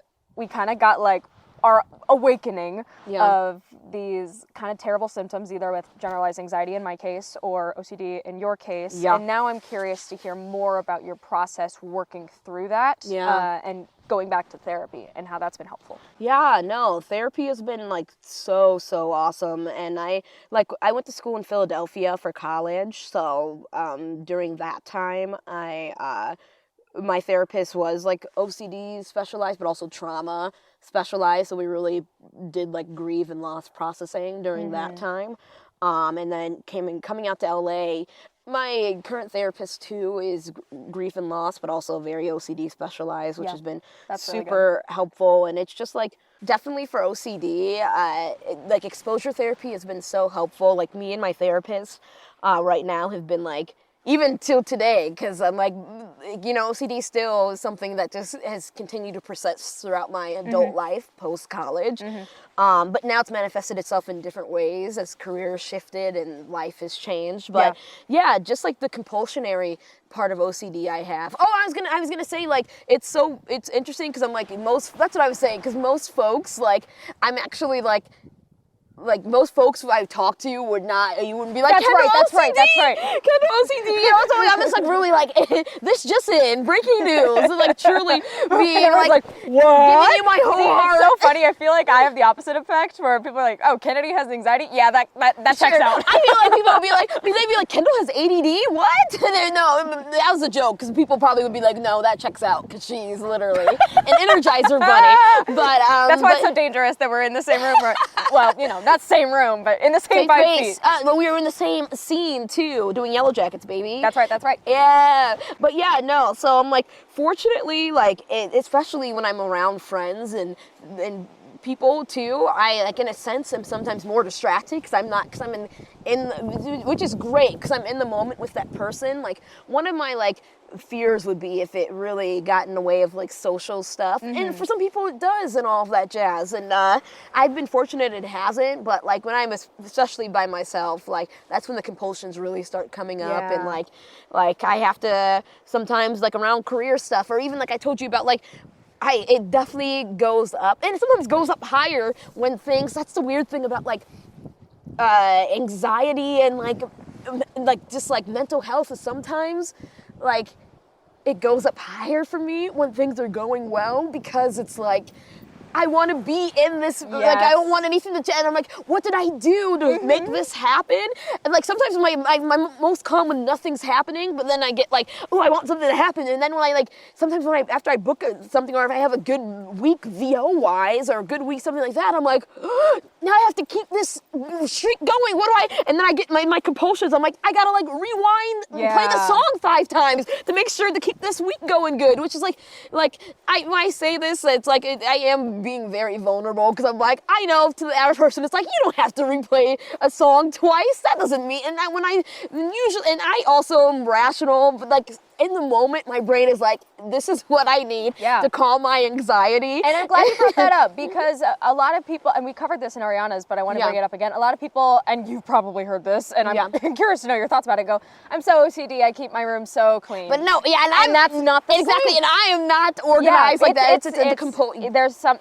kind of got like our awakening of these kind of terrible symptoms, either with generalized anxiety in my case or OCD in your case. Yeah. And now I'm curious to hear more about your process working through that and going back to therapy and how that's been helpful. Yeah, no, therapy has been like so awesome. And I went to school in Philadelphia for college. So during that time, my therapist was like OCD specialized, but also trauma specialized. So we really did like grief and loss processing during that time. And then coming out to LA, my current therapist too is grief and loss, but also very OCD specialized, which has been super helpful. And it's just like definitely for OCD, like exposure therapy has been so helpful. Like me and my therapist right now have been like, even till today, because I'm like, OCD still is something that just has continued to persist throughout my adult life, post-college. But now it's manifested itself in different ways as careers shifted and life has changed. But just like the compulsionary part of OCD I have. Oh, I was gonna say like, it's interesting because I'm like that's what I was saying, because most folks, like, I'm actually like most folks who I talk to you wouldn't be like, that's right. Kendell OCD. I'm just like really like, this just in, breaking news. It's like truly being like what? Giving you my whole heart. It's so funny. I feel like I have the opposite effect where people are like, oh, Kennedy has anxiety. Yeah, that checks out. I feel like people would be like, they'd be like, Kendell has ADD? What? No, that was a joke, because people probably would be like, no, that checks out, because she's literally an Energizer bunny. But that's why it's so dangerous that we're in the same room. Well, not same room, but in the same 5 feet. But we were in the same scene too, doing Yellow Jackets, baby. That's right. Yeah, but no. So I'm like, fortunately, like, especially when I'm around friends and people too, I like in a sense am sometimes more distracted because I'm which is great because I'm in the moment with that person. Like one of my like fears would be if it really got in the way of like social stuff, and for some people it does and all of that jazz. And I've been fortunate it hasn't, but like when I'm especially by myself, like that's when the compulsions really start coming up, and like I have to sometimes like around career stuff, or even like I told you about like. It definitely goes up, and sometimes goes up higher when that's the weird thing about like anxiety and like just like mental health is sometimes like it goes up higher for me when things are going well, because it's like, I want to be in this, like, I don't want anything to change. And I'm like, what did I do to make this happen? And like, sometimes my most calm when nothing's happening, but then I get like, oh, I want something to happen. And then when I like, sometimes when after I book something, or if I have a good week VO-wise, or a good week, something like that, I'm like, oh, now I have to keep this streak going. What do I, and then I get my compulsions. I'm like, I gotta like rewind, play the song 5 times to make sure to keep this week going good, which is like when I say this, it's like, I am being very vulnerable, because I'm like, I know to the average person, it's like, you don't have to replay a song twice. That doesn't mean, and I also am rational, but like, in the moment, my brain is like, this is what I need to calm my anxiety. And I'm glad you brought that up, because a lot of people, and we covered this in Ariana's, but I want to bring it up again. A lot of people, and you've probably heard this, and I'm curious to know your thoughts about it, go, I'm so OCD, I keep my room so clean. But no, and that's not the exactly, same. and I am not organized like that. It's there's some,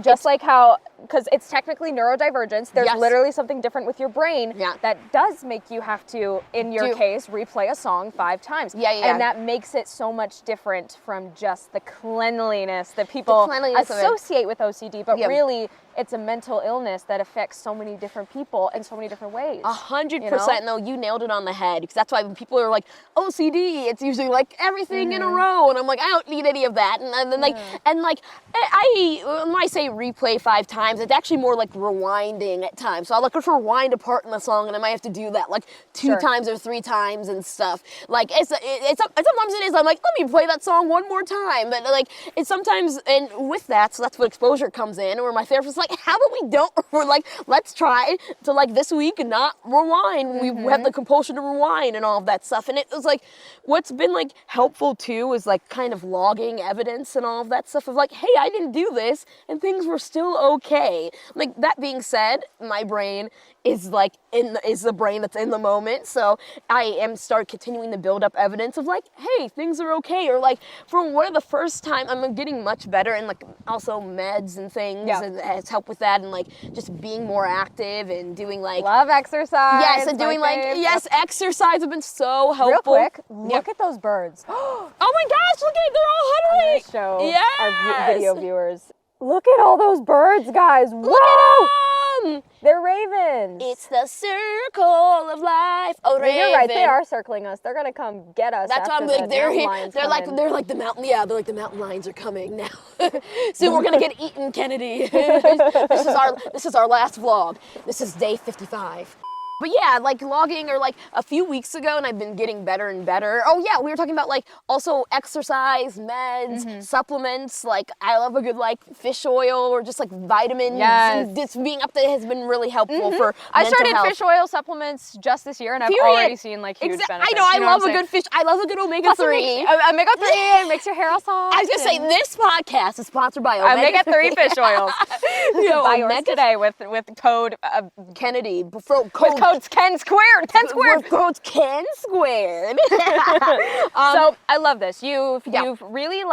just like how, because it's technically neurodivergence, there's literally something different with your brain that does make you have to, in your case, replay a song 5 times. And that makes it so much different from just the cleanliness that people associate with OCD, but really it's a mental illness that affects so many different people in so many different ways. 100%. No, you nailed it on the head, because that's why when people are like, OCD, it's usually like everything in a row, and I'm like, I don't need any of that. And then when I say replay 5 times, it's actually more like rewinding at times. So I'll like rewind a part in the song, and I might have to do that like 2 times or 3 times and stuff. Like sometimes it is, I'm like, let me play that song one more time. But like, it's sometimes, and with that, so that's what exposure comes in, where my therapist is like, how about we don't, we're like, let's try to like this week not rewind. We have the compulsion to rewind and all of that stuff. And it was like, what's been like helpful too is like kind of logging evidence and all of that stuff of like, hey, I didn't do this and things were still okay. Like, that being said, my brain is like is the brain that's in the moment. So I am continuing to build up evidence of like, hey, things are okay. Or like, for one of the first time, I'm getting much better, and like also meds and things and has helped with that, and like just being more active and doing like love exercise. Yes, and doing like exercise have been so helpful. Real quick, look at those birds. Oh my gosh, look at it, they're all hovering. Show our video viewers. Look at all those birds, guys. Whoa! Look at them. They're ravens. It's the circle of life. Oh, raven. You're right. They are circling us. They're gonna come get us. That's why I'm like, they're like the mountain. Yeah, they're like the mountain lions are coming now. Soon we're gonna get eaten, Kennedy. This is our last vlog. This is day 55. But yeah, like logging, or like a few weeks ago, and I've been getting better and better. Oh yeah, we were talking about like also exercise, meds, supplements. Like, I love a good like fish oil, or just like vitamins. Yes. And just being up there has been really helpful for I mental started health. fish oil supplements just this year, and I've already seen like huge benefits. I know, I love a good fish. I love a good omega-3. Omega-3 makes your hair all soft. I was gonna say, this podcast is sponsored by omega-3 fish oils. Buy yours today with code Kennedy. Code Ken Squared. Ken Squared. Code Ken Squared. So I love this. You've really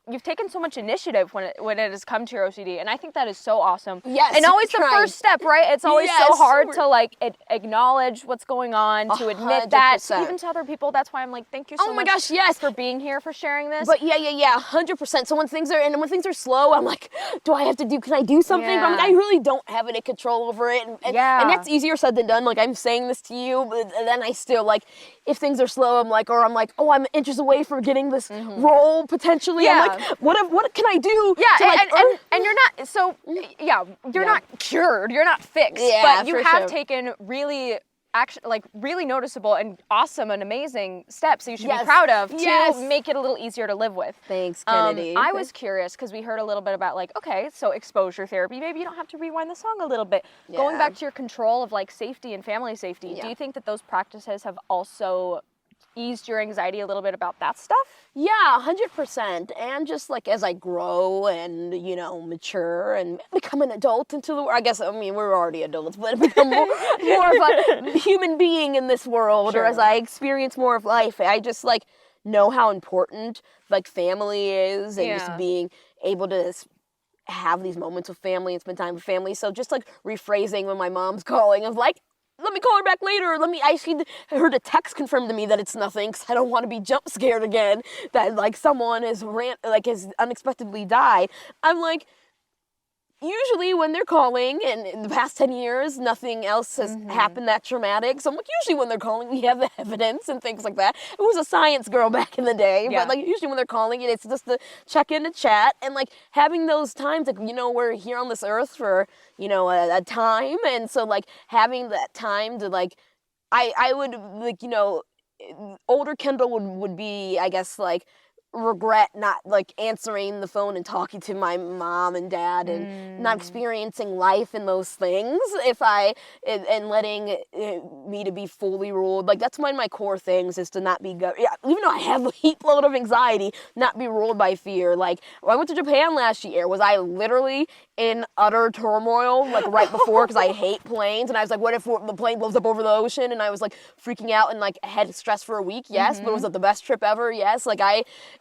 you've taken so much initiative when it has come to your OCD, and I think that is so awesome. Yes. And always the first step, right? It's always so hard to like acknowledge what's going on, to admit 100%. That, even to other people. That's why I'm like, thank you so much. For being here, for sharing this. But yeah, 100%. So when things are slow, I'm like, can I do something? Yeah. But I'm like, I really don't have any control over it. And that's easier said than done. Like, I'm saying this to you, but then I still like, if things are slow, I'm like, oh, I'm inches away from getting this role potentially. I'm like, what can I do? Yeah, and you're not, so you're not cured, you're not fixed, but you have taken really really noticeable and awesome and amazing steps that you should be proud of to make it a little easier to live with. Thanks, Kennedy. I was curious because we heard a little bit about like, okay, so exposure therapy, maybe you don't have to rewind the song a little bit. Yeah. Going back to your control of like safety and family safety, do you think that those practices have also eased your anxiety a little bit about that stuff? Yeah, 100%. And just like as I grow and, mature and become an adult into the world, I guess, we're already adults, but become more of a human being in this world, or as I experience more of life, I just like know how important like family is, and just being able to have these moments with family and spend time with family. So just like rephrasing when my mom's calling of like, let me call her back later. I heard a text confirm to me that it's nothing, because I don't want to be jump scared again, that like someone has unexpectedly died. I'm like, usually when they're calling, and in the past 10 years, nothing else has happened that traumatic. So I'm like, usually when they're calling, we have the evidence and things like that. It was a science girl back in the day, but like usually when they're calling, it's just to check in to chat, and like having those times, like, you know, we're here on this earth for, you know, a time, and so like having that time to like, I would like, you know, older Kendall would be, I guess, like, regret not like answering the phone and talking to my mom and dad and not experiencing life in those things and letting me to be fully ruled. Like, that's one of my core things, is to not be even though I have a heap load of anxiety, not be ruled by fear. Like, when I went to Japan last year, was I literally in utter turmoil like right before, because I hate planes, and I was like, what if the plane blows up over the ocean? And I was like freaking out and like had stress for a week. Yes. But was it the best trip ever? Yes.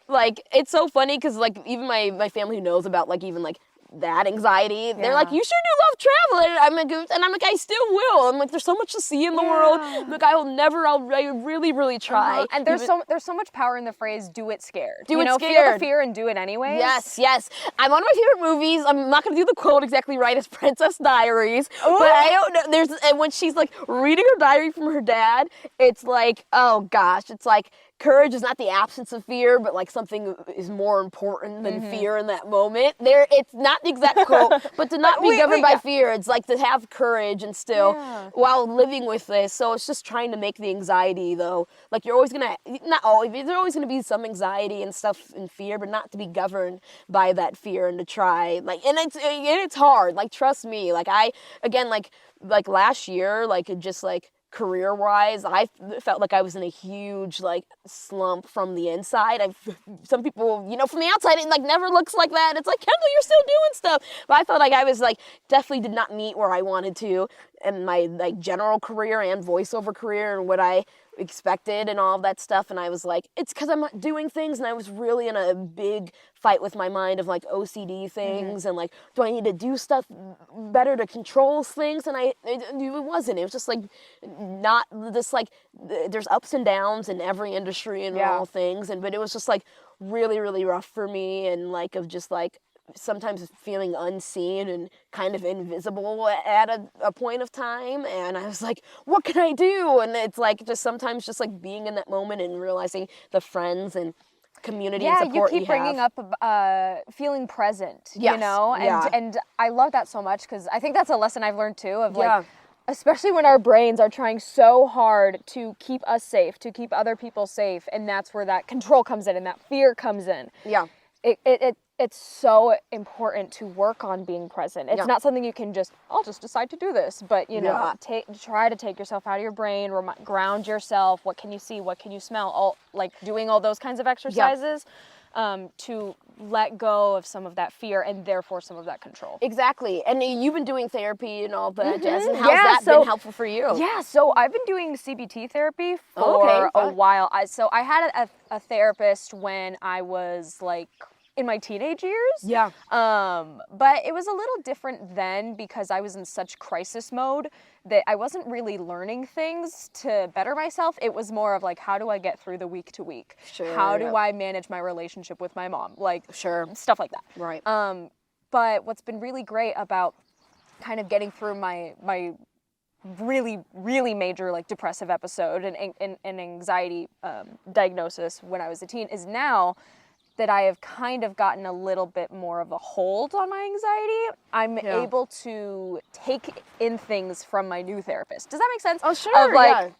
Like, it's so funny, because like even my family who knows about like even like that anxiety, they're like, you sure do love traveling. I'm like, I still will. I'm like, there's so much to see in the world. Like, I really, really try. And there's so much power in the phrase, do it scared. Feel the fear and do it anyways. Yes. I'm one of my favorite movies. I'm not going to do the quote exactly right as Princess Diaries, but I don't know. And when she's like reading her diary from her dad, it's like, oh gosh, it's like, courage is not the absence of fear, but like something is more important than fear in that moment. It's not the exact quote, but to not be governed by fear. It's like to have courage and still while living with this. So it's just trying to make the anxiety, though. Like, you're always gonna, not always, there's always gonna be some anxiety and stuff and fear, but not to be governed by that fear, and to try, like, and it's hard. Like, trust me. Like, like last year, like, just like, career-wise, I felt like I was in a huge like slump from the inside. Some people, you know, from the outside, it like never looks like that. It's like, Kendall, you're still doing stuff. But I felt like I was like definitely did not meet where I wanted to in my like general career and voiceover career and what I expected and all of that stuff. And I was like, it's because I'm not doing things, and I was really in a big fight with my mind of like OCD things and like, do I need to do stuff better to control things? And it wasn't. It was just like not this like, there's ups and downs in every industry and all things, but it was just like really, really rough for me, and like of just like sometimes feeling unseen and kind of invisible at a point of time. And I was like, what can I do? And it's like just sometimes just like being in that moment and realizing the friends and community and support you keep bringing up feeling present, you know, and I love that so much, because I think that's a lesson I've learned too, of like, especially when our brains are trying so hard to keep us safe, to keep other people safe, and that's where that control comes in and that fear comes in. It's so important to work on being present. It's not something you can I'll just decide to do this, but you know, try to take yourself out of your brain, ground yourself. What can you see? What can you smell? Doing all those kinds of exercises to let go of some of that fear and therefore some of that control. Exactly. And you've been doing therapy and all that, Jess, and how's that been helpful for you? Yeah, so I've been doing CBT therapy for a while. I had a therapist when I was like in my teenage years. But it was a little different then, because I was in such crisis mode that I wasn't really learning things to better myself. It was more of like, how do I get through the week to week? How do I manage my relationship with my mom? Like, stuff like that. Right. But what's been really great about kind of getting through my really, really major like depressive episode and anxiety diagnosis when I was a teen is now that I have kind of gotten a little bit more of a hold on my anxiety, I'm able to take in things from my new therapist. Does that make sense? Oh, sure,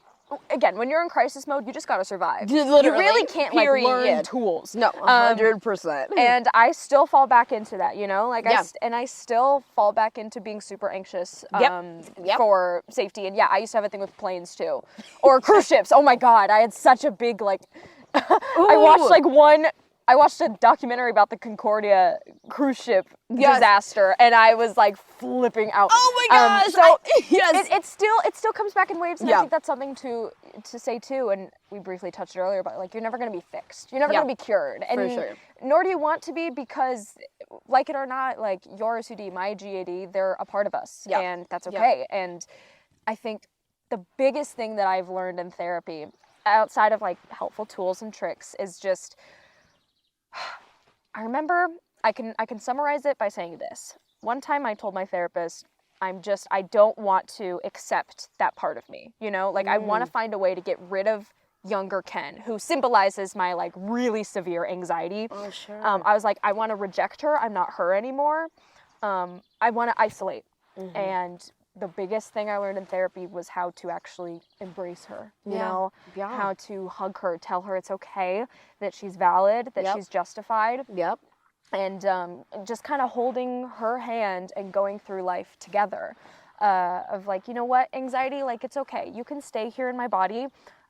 Again, when you're in crisis mode, you just gotta survive. Literally, you really can't like learn tools. No, 100%. And I still fall back into that, you know? Like I still fall back into being super anxious for safety. And I used to have a thing with planes too. Or cruise ships. Oh my God, I had such a big like I watched a documentary about the Concordia cruise ship disaster, and I was like flipping out. Oh my gosh! It still comes back in waves, and I think that's something to say too. And we briefly touched it earlier, but like you're never going to be fixed. You're never going to be cured, and nor do you want to be, because, like it or not, like your OCD, my GAD, they're a part of us, and that's okay. And I think the biggest thing that I've learned in therapy, outside of like helpful tools and tricks, is just, I remember, I can summarize it by saying this. One time I told my therapist, I don't want to accept that part of me, you know? Like, I want to find a way to get rid of younger Ken, who symbolizes my, like, really severe anxiety. Oh, sure. I was like, I want to reject her. I'm not her anymore. I want to isolate. And the biggest thing I learned in therapy was how to actually embrace her, you know? How to hug her, tell her it's okay, that she's valid, that she's justified. And just kind of holding her hand and going through life together, of like, you know what, anxiety, like, it's okay. You can stay here in my body,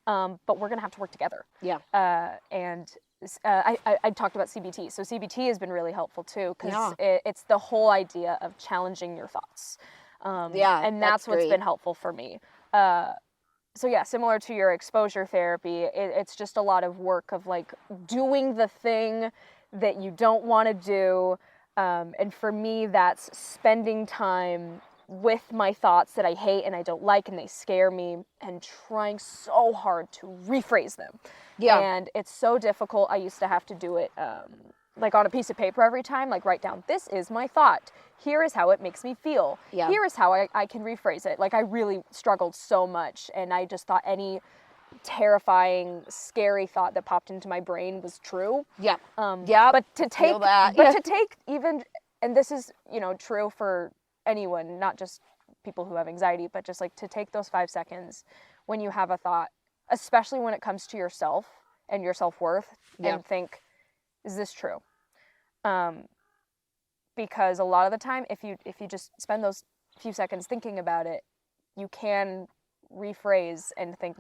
but we're gonna have to work together. And I talked about CBT. So CBT has been really helpful too, because it's the whole idea of challenging your thoughts. And that's what's been helpful for me. So yeah, similar to your exposure therapy, it's just a lot of work of like doing the thing that you don't want to do. And for me, that's spending time with my thoughts that I hate and I don't like and they scare me, and trying so hard to rephrase them. And it's so difficult. I used to have to do it like on a piece of paper every time, like write down, this is my thought. Here is how it makes me feel. Here is how I can rephrase it. Like, I really struggled so much, and I just thought any terrifying, scary thought that popped into my brain was true. But to take even, and this is, you know, true for anyone, not just people who have anxiety, but just like to take those 5 seconds when you have a thought, especially when it comes to yourself and your self-worth, and think, is this true? Because a lot of the time, if you just spend those few seconds thinking about it, you can rephrase and think,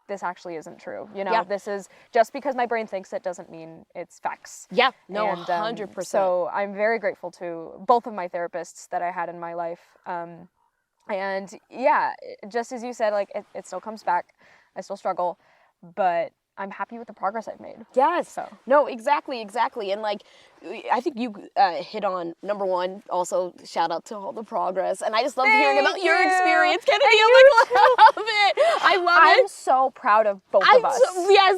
this actually isn't true. You know, this is, just because my brain thinks it doesn't mean it's facts. 100%. So I'm very grateful to both of my therapists that I had in my life. And yeah, just as you said, like, it still comes back. I still struggle, but I'm happy with the progress I've made. So. No, exactly. And like, I think you hit on number one. Also, shout out to all the progress. And I just love hearing about your experience, Kennedy. I love it. I love it. I'm so proud of both of us.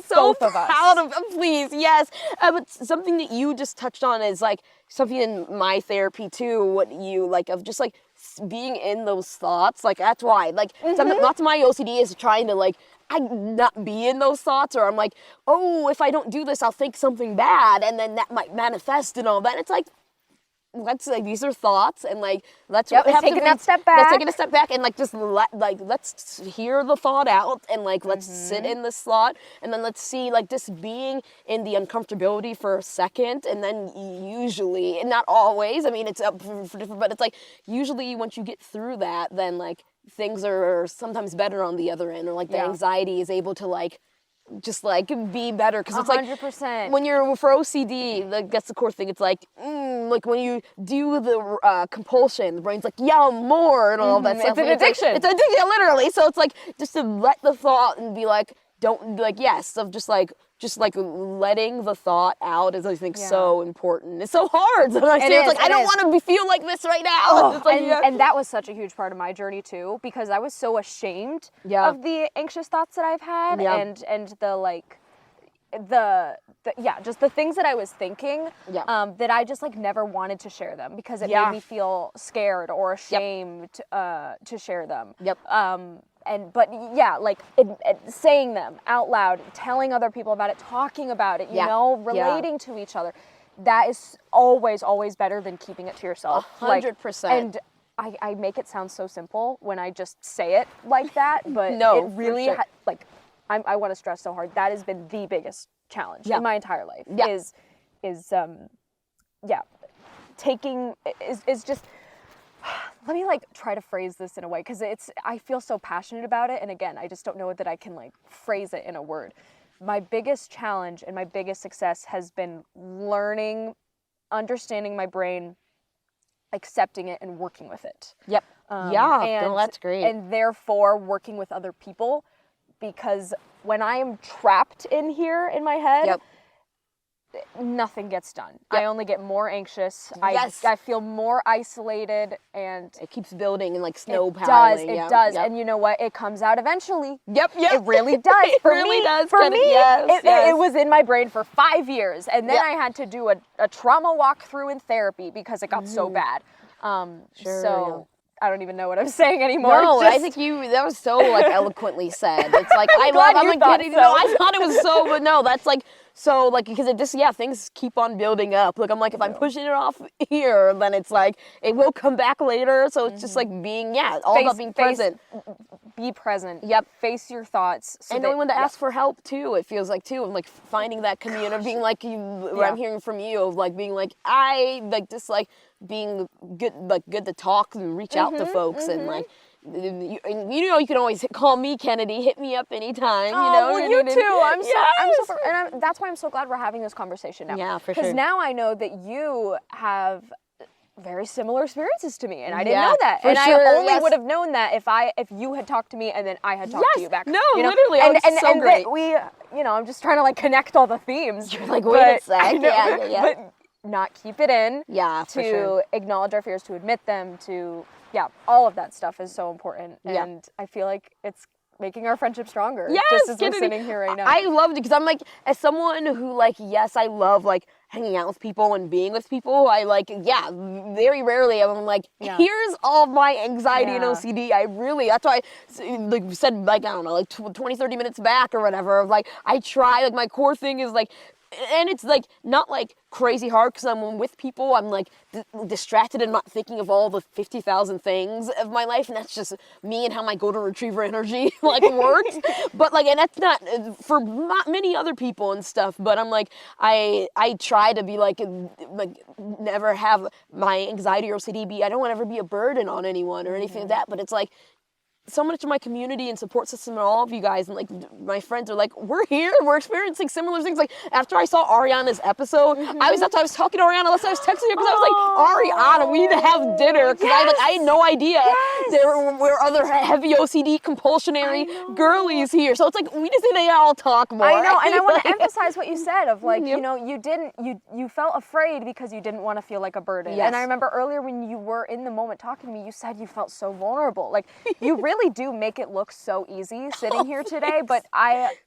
So proud of. Please, yes. But something that you just touched on is like something in my therapy too. What you like of just like being in those thoughts. Like, that's why. Like, lots of my OCD is trying to like, I not be in those thoughts, or I'm like, oh, if I don't do this, I'll think something bad, and then that might manifest and all that. It's like, let's, like, these are thoughts, and like, let's taking that step back. Let's take a step back and like just let's hear the thought out, and like let's sit in this thought, and then let's see, like, just being in the uncomfortability for a second, and then usually, and not always, I mean, it's up for different, but it's like usually once you get through that, then like things are sometimes better on the other end, or like the anxiety is able to like just like be better, because it's 100%. like when you're for OCD, like that's the core thing. It's like when you do the compulsion, the brain's like, yeah, more, and all that stuff. It's an addiction. It's an addiction, literally. So it's like just to let the thought and be like, don't, like, yes, of just like letting the thought out is, I think, so important. It's so hard. Sometimes it's like, I don't want to feel like this right now. Oh, like, and that was such a huge part of my journey too, because I was so ashamed of the anxious thoughts that I've had, and the like, just the things that I was thinking, that I just like never wanted to share them, because it made me feel scared or ashamed to share them. Saying them out loud, telling other people about it, talking about it, you know, relating to each other, that is always better than keeping it to yourself. 100%. And I make it sound so simple when I just say it like that, but no, it really, I want to stress so hard, that has been the biggest challenge in my entire life, is just, let me like try to phrase this in a way, because I feel so passionate about it, and again, I just don't know that I can like phrase it in a word. My biggest challenge and my biggest success has been learning, understanding my brain, accepting it, and working with it. That's great. And therefore working with other people, because when I am trapped in here in my head, nothing gets done. Yep. I only get more anxious. Yes. I feel more isolated, and it keeps building and like snow it piling. does. It does. And you know what? It comes out eventually. Yep. It really does. It really does. For me, yes. it was in my brain for 5 years, and then I had to do a trauma walkthrough in therapy because it got so bad. So I don't even know what I'm saying anymore. No, I think that was so like eloquently said. It's like I'm like kidding. So. No, I thought it was so, but no, that's like so like because it just things keep on building up. Like I'm like if I'm pushing it off here, then it's like it will come back later. So it's just like being all about being present. Be present. Yep. Face your thoughts. So and knowing when to ask for help too. It feels like too, and like finding that community, being like what I'm hearing from you of like being like I like just like being good to talk and reach out to folks and like you know you can always call me Kennedy, hit me up anytime. Oh, you know, well, you too. I'm so and that's why I'm so glad we're having this conversation now. Yeah, for sure. Because now I know that you have very similar experiences to me, and I didn't know that. For and sure, I only would have known that if you had talked to me and then I had talked to you back. No, you know? literally, and so great. That we, I'm just trying to like connect all the themes. You're like, wait a sec. Yeah. But not keep it in. Yeah, for to sure. acknowledge our fears, to admit them, to all of that stuff is so important. And I feel like it's making our friendship stronger. Yes, just as we're sitting here right now. I loved it because I'm like, as someone who like, yes, I love like hanging out with people and being with people. I like, very rarely I'm like, here's all my anxiety and OCD. That's why I like said like, I don't know, like 20, 30 minutes back or whatever of like, I try, like my core thing is like, and it's like not like crazy hard because I'm with people. I'm like distracted and not thinking of all the 50,000 things of my life, and that's just me and how my golden retriever energy like works. But like, and that's not for not many other people and stuff. But I'm like, I try to be like never have my anxiety or OCD be. I don't want to ever be a burden on anyone or anything like that. But it's like. So much of my community and support system and all of you guys and like my friends are like, we're here, we're experiencing similar things. Like after I saw Ariana's episode, I was talking to Ariana, I was texting her because I was like, Ariana, we need to have dinner because I had no idea there were other heavy OCD compulsionary girlies here. So it's like we just need to all talk more. I know, and I want to emphasize what you said of like, you felt afraid because you didn't want to feel like a burden. Yes. And I remember earlier when you were in the moment talking to me, you said you felt so vulnerable. Like you really do make it look so easy sitting here today, but I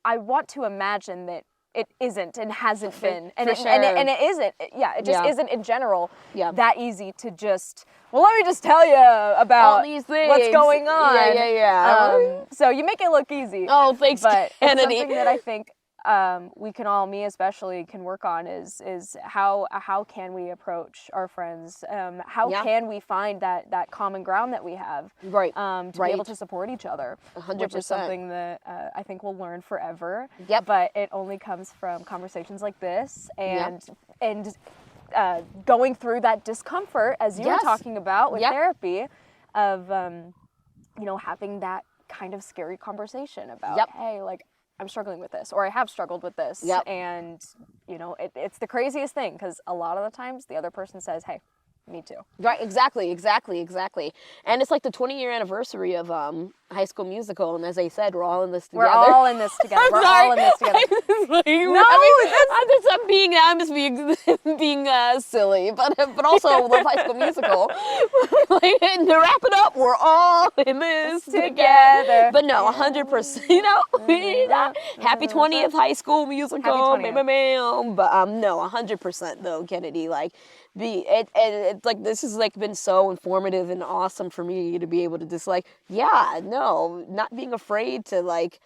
want to imagine that it isn't and hasn't been, and it isn't. It just isn't in general that easy to just. Well, let me just tell you about all these things. What's going on. So you make it look easy. Oh, thanks, but Kennedy. It's something that I think we can all, me especially, can work on is how can we approach our friends? How can we find that common ground that we have? Right. To be able to support each other. 100%. Which is something that I think we'll learn forever. Yep. But it only comes from conversations like this and going through that discomfort, as you were talking about with therapy, of having that kind of scary conversation about, hey, like, I'm struggling with this, or I have struggled with this. And, it's the craziest thing because a lot of the times the other person says, hey, me too. Right, exactly. And it's like the 20-year anniversary of High School Musical, and as I said, we're all in this together. We're all in this together. I'm just being silly, but also love High School Musical. And to wrap it up, we're all in this together. But no, 100%. Happy 20th High School Musical. Happy 20th. But no, 100% though, Kennedy. Like, it's like this has like been so informative and awesome for me to be able to just like not being afraid to like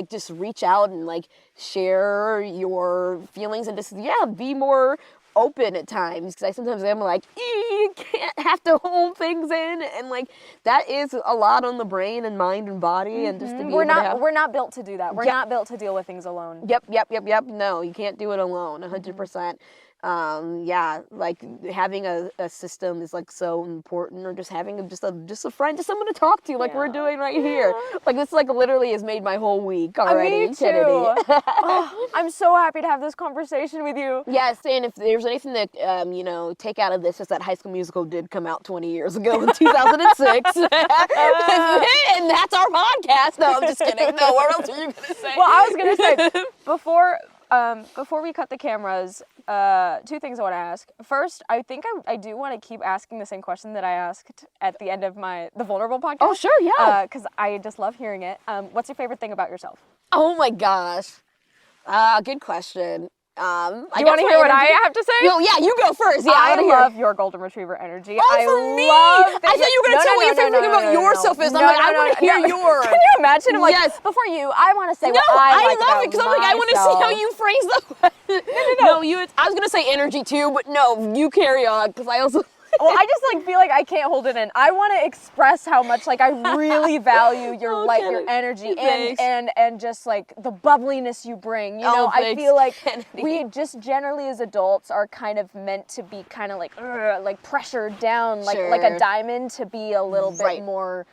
just reach out and like share your feelings and just be more open at times because sometimes I'm like you can't have to hold things in and like that is a lot on the brain and mind and body and just to be we're not built to do that. We're not built to deal with things alone. Yep. No, you can't do it alone. 100%. yeah, like having a system is like so important, or just having just a friend, just someone to talk to, like we're doing right here. Like this like literally has made my whole week already. Me too. Oh, I'm so happy to have this conversation with you. Yes, and if there's anything that you know, take out of this, is that High School Musical did come out 20 years ago in 2006, and that's our podcast. No, I'm just kidding. No, what else are you gonna say? Well, I was gonna say before we cut the cameras, 2 things I want to ask. First, I think I do want to keep asking the same question that I asked at the end of the VOlnerable podcast. Oh, sure, yeah. Because I just love hearing it. What's your favorite thing about yourself? Oh my gosh. Good question. Do you want to hear what I have to say? No, yeah, you go first. Yeah, I love your golden retriever energy. Oh, for me? I thought you were going to tell me your favorite thing about yourself is. I'm like, I want to hear yours. Can you imagine? I'm like, yes. Before you, I want to say what I like love it because I'm like, I want to see how you phrase the question. No, I was going to say energy too, but no, you carry on because I also... Well, I just like feel like I can't hold it in. I want to express how much like I really value your light, your energy, and just like the bubbliness you bring. You know, I feel like we just generally as adults are kind of meant to be kind of like pressured down, like a diamond, to be a little bit more,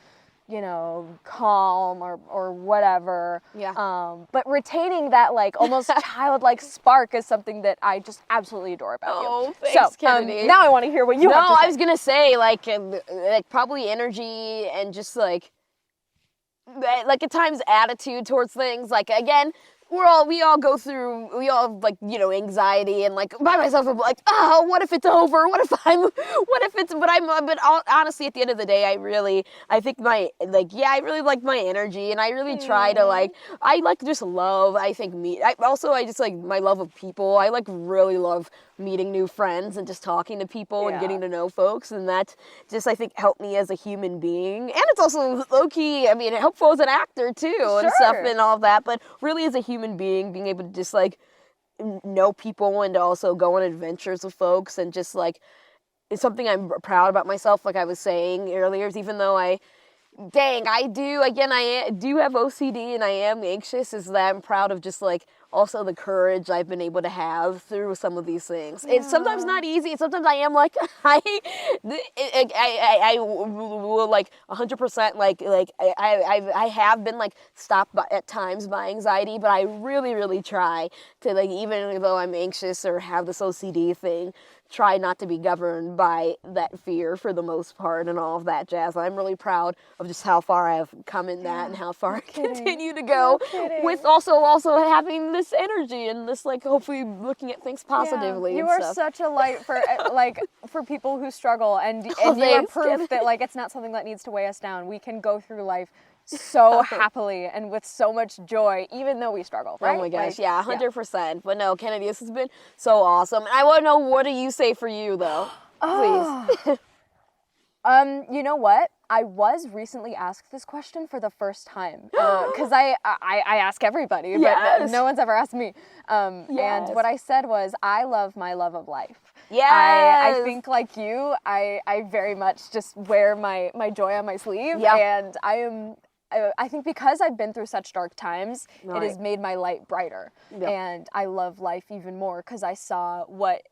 you know, calm or whatever. Yeah. But retaining that like almost childlike spark is something that I just absolutely adore about you. Oh, thanks, Kennedy. Now I want to hear what you have to say. No, I was gonna say like probably energy and just like at times attitude towards things. Like again, we all go through, we all have like, you know, anxiety, and like by myself I'm like, oh, what if it's over? But honestly at the end of the day, I really like my energy, and I really try to I like just love, I think I just like my love of people. I like really love meeting new friends and just talking to people and getting to know folks, and that just I think helped me as a human being, and it's also low-key, I mean, helpful as an actor too and stuff and all of that, but really as a human being, being able to just like know people and to also go on adventures with folks, and just like it's something I'm proud about myself, like I was saying earlier, is even though I do have OCD and I am anxious, is that I'm proud of just like also the courage I've been able to have through some of these things. Yeah. It's sometimes not easy. Sometimes I am like, I will like 100% like I have been like stopped at times by anxiety, but I really, really try to like, even though I'm anxious or have this OCD thing, try not to be governed by that fear for the most part and all of that jazz. I'm really proud of just how far I've come in that and how far I continue to go with also having this energy and this like hopefully looking at things positively. You are such a light for for people who struggle, and you are proof that like it's not something that needs to weigh us down. We can go through life so happily and with so much joy, even though we struggle, right? Oh my gosh, 100%. But no, Kennedy, this has been so awesome. And I want to know, what do you say for you, though? Please. You know what? I was recently asked this question for the first time, because I ask everybody, but no one's ever asked me. And what I said was, I love my love of life. Yes. I think like you, I very much just wear my joy on my sleeve, and I think because I've been through such dark times, it has made my light brighter, and I love life even more because I saw what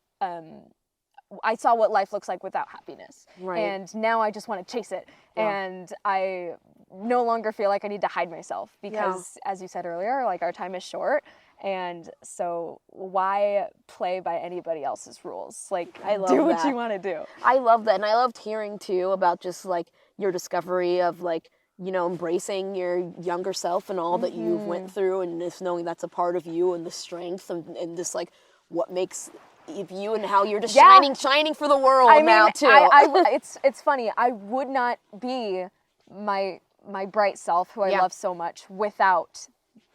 life looks like without happiness, and now I just want to chase it, and I no longer feel like I need to hide myself because, as you said earlier, like our time is short. And so why play by anybody else's rules? Like, do what you want to do. I love that. And I loved hearing too about just like your discovery of like, you know, embracing your younger self and all that you've went through, and just knowing that's a part of you, and the strength and just like what makes you, and how you're just shining for the world now too. It's funny. I would not be my bright self, who I love so much, without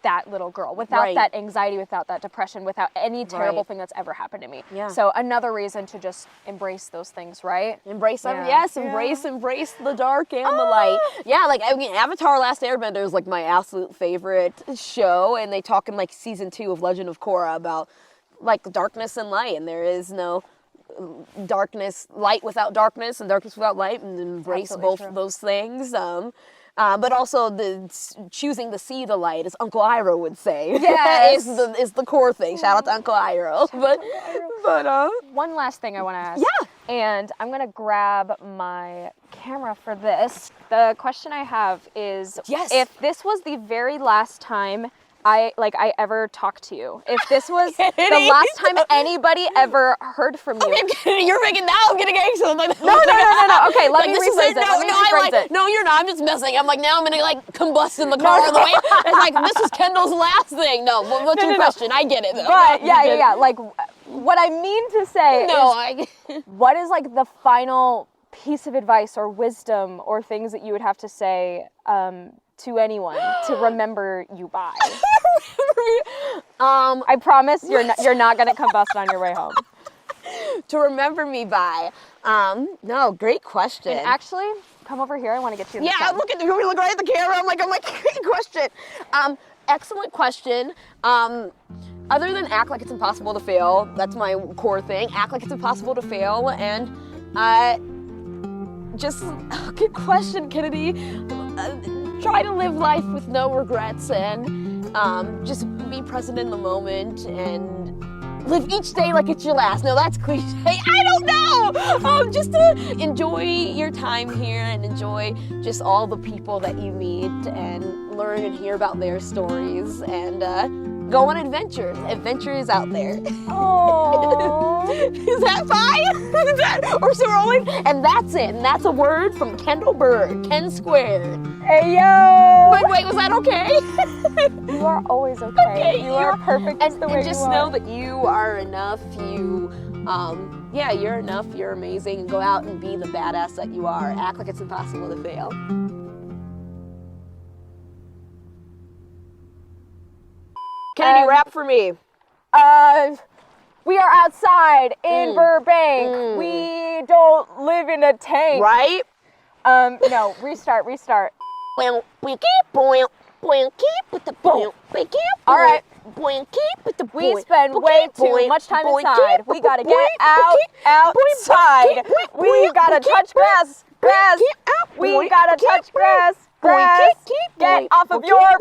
that little girl, without that anxiety, without that depression, without any terrible thing that's ever happened to me. So another reason to just embrace those things, right? Embrace them, embrace the dark and the light. Yeah, like I mean, Avatar: Last Airbender is like my absolute favorite show, and they talk in like season 2 of Legend of Korra about like darkness and light, and there is no light without darkness, and darkness without light, and embrace both of those things. But also choosing to see the light, as Uncle Iroh would say, Yes. is the core thing. Shout out to Uncle Iroh. But one last thing I want to ask. Yeah. And I'm gonna grab my camera for this. The question I have is, Yes. if this was the very last time I ever talked to you, if this was the last time anybody ever heard from you. You're making now. I'm getting anxious. I'm like, No. Okay, let me rephrase it. No, you're not. I'm just messing. I'm like, now I'm gonna like combust in the car on the way. It's like, this is Kendall's last thing. No, what's your question? I get it though. But yeah. Like, what I mean to say is, what is like the final piece of advice or wisdom or things that you would have to say to anyone to remember you by? I promise you're not gonna combust on your way home. To remember me by. No, great question. And actually, come over here. I want to get you in the sun. Look at you. We look right at the camera. I'm like, great question. Excellent question. Other than act like it's impossible to fail, that's my core thing. Act like it's impossible to fail, and good question, Kennedy. Try to live life with no regrets, and just be present in the moment, and live each day like it's your last. No, that's cliche. I don't know. Just to enjoy your time here and enjoy just all the people that you meet and learn and hear about their stories, and go on adventures. Adventures out there. Oh. Is that fine? Or so we're only, and that's it. And that's a word from Kendell Byrd. Ken squared. Hey yo. Wait, was that okay? You are always okay. You are perfect. And just know that you are enough. You're enough. You're amazing. Go out and be the badass that you are. Act like it's impossible to fail. Kennedy, rap for me. We are outside in Burbank. We don't live in a tank. Right? No, restart. All right. We spend way too much time inside. We gotta get outside. We gotta touch grass. We gotta touch grass. Get off of your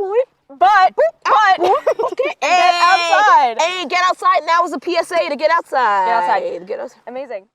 butt. Get outside. Hey, get outside. Now is a PSA to get outside. Get outside. Amazing.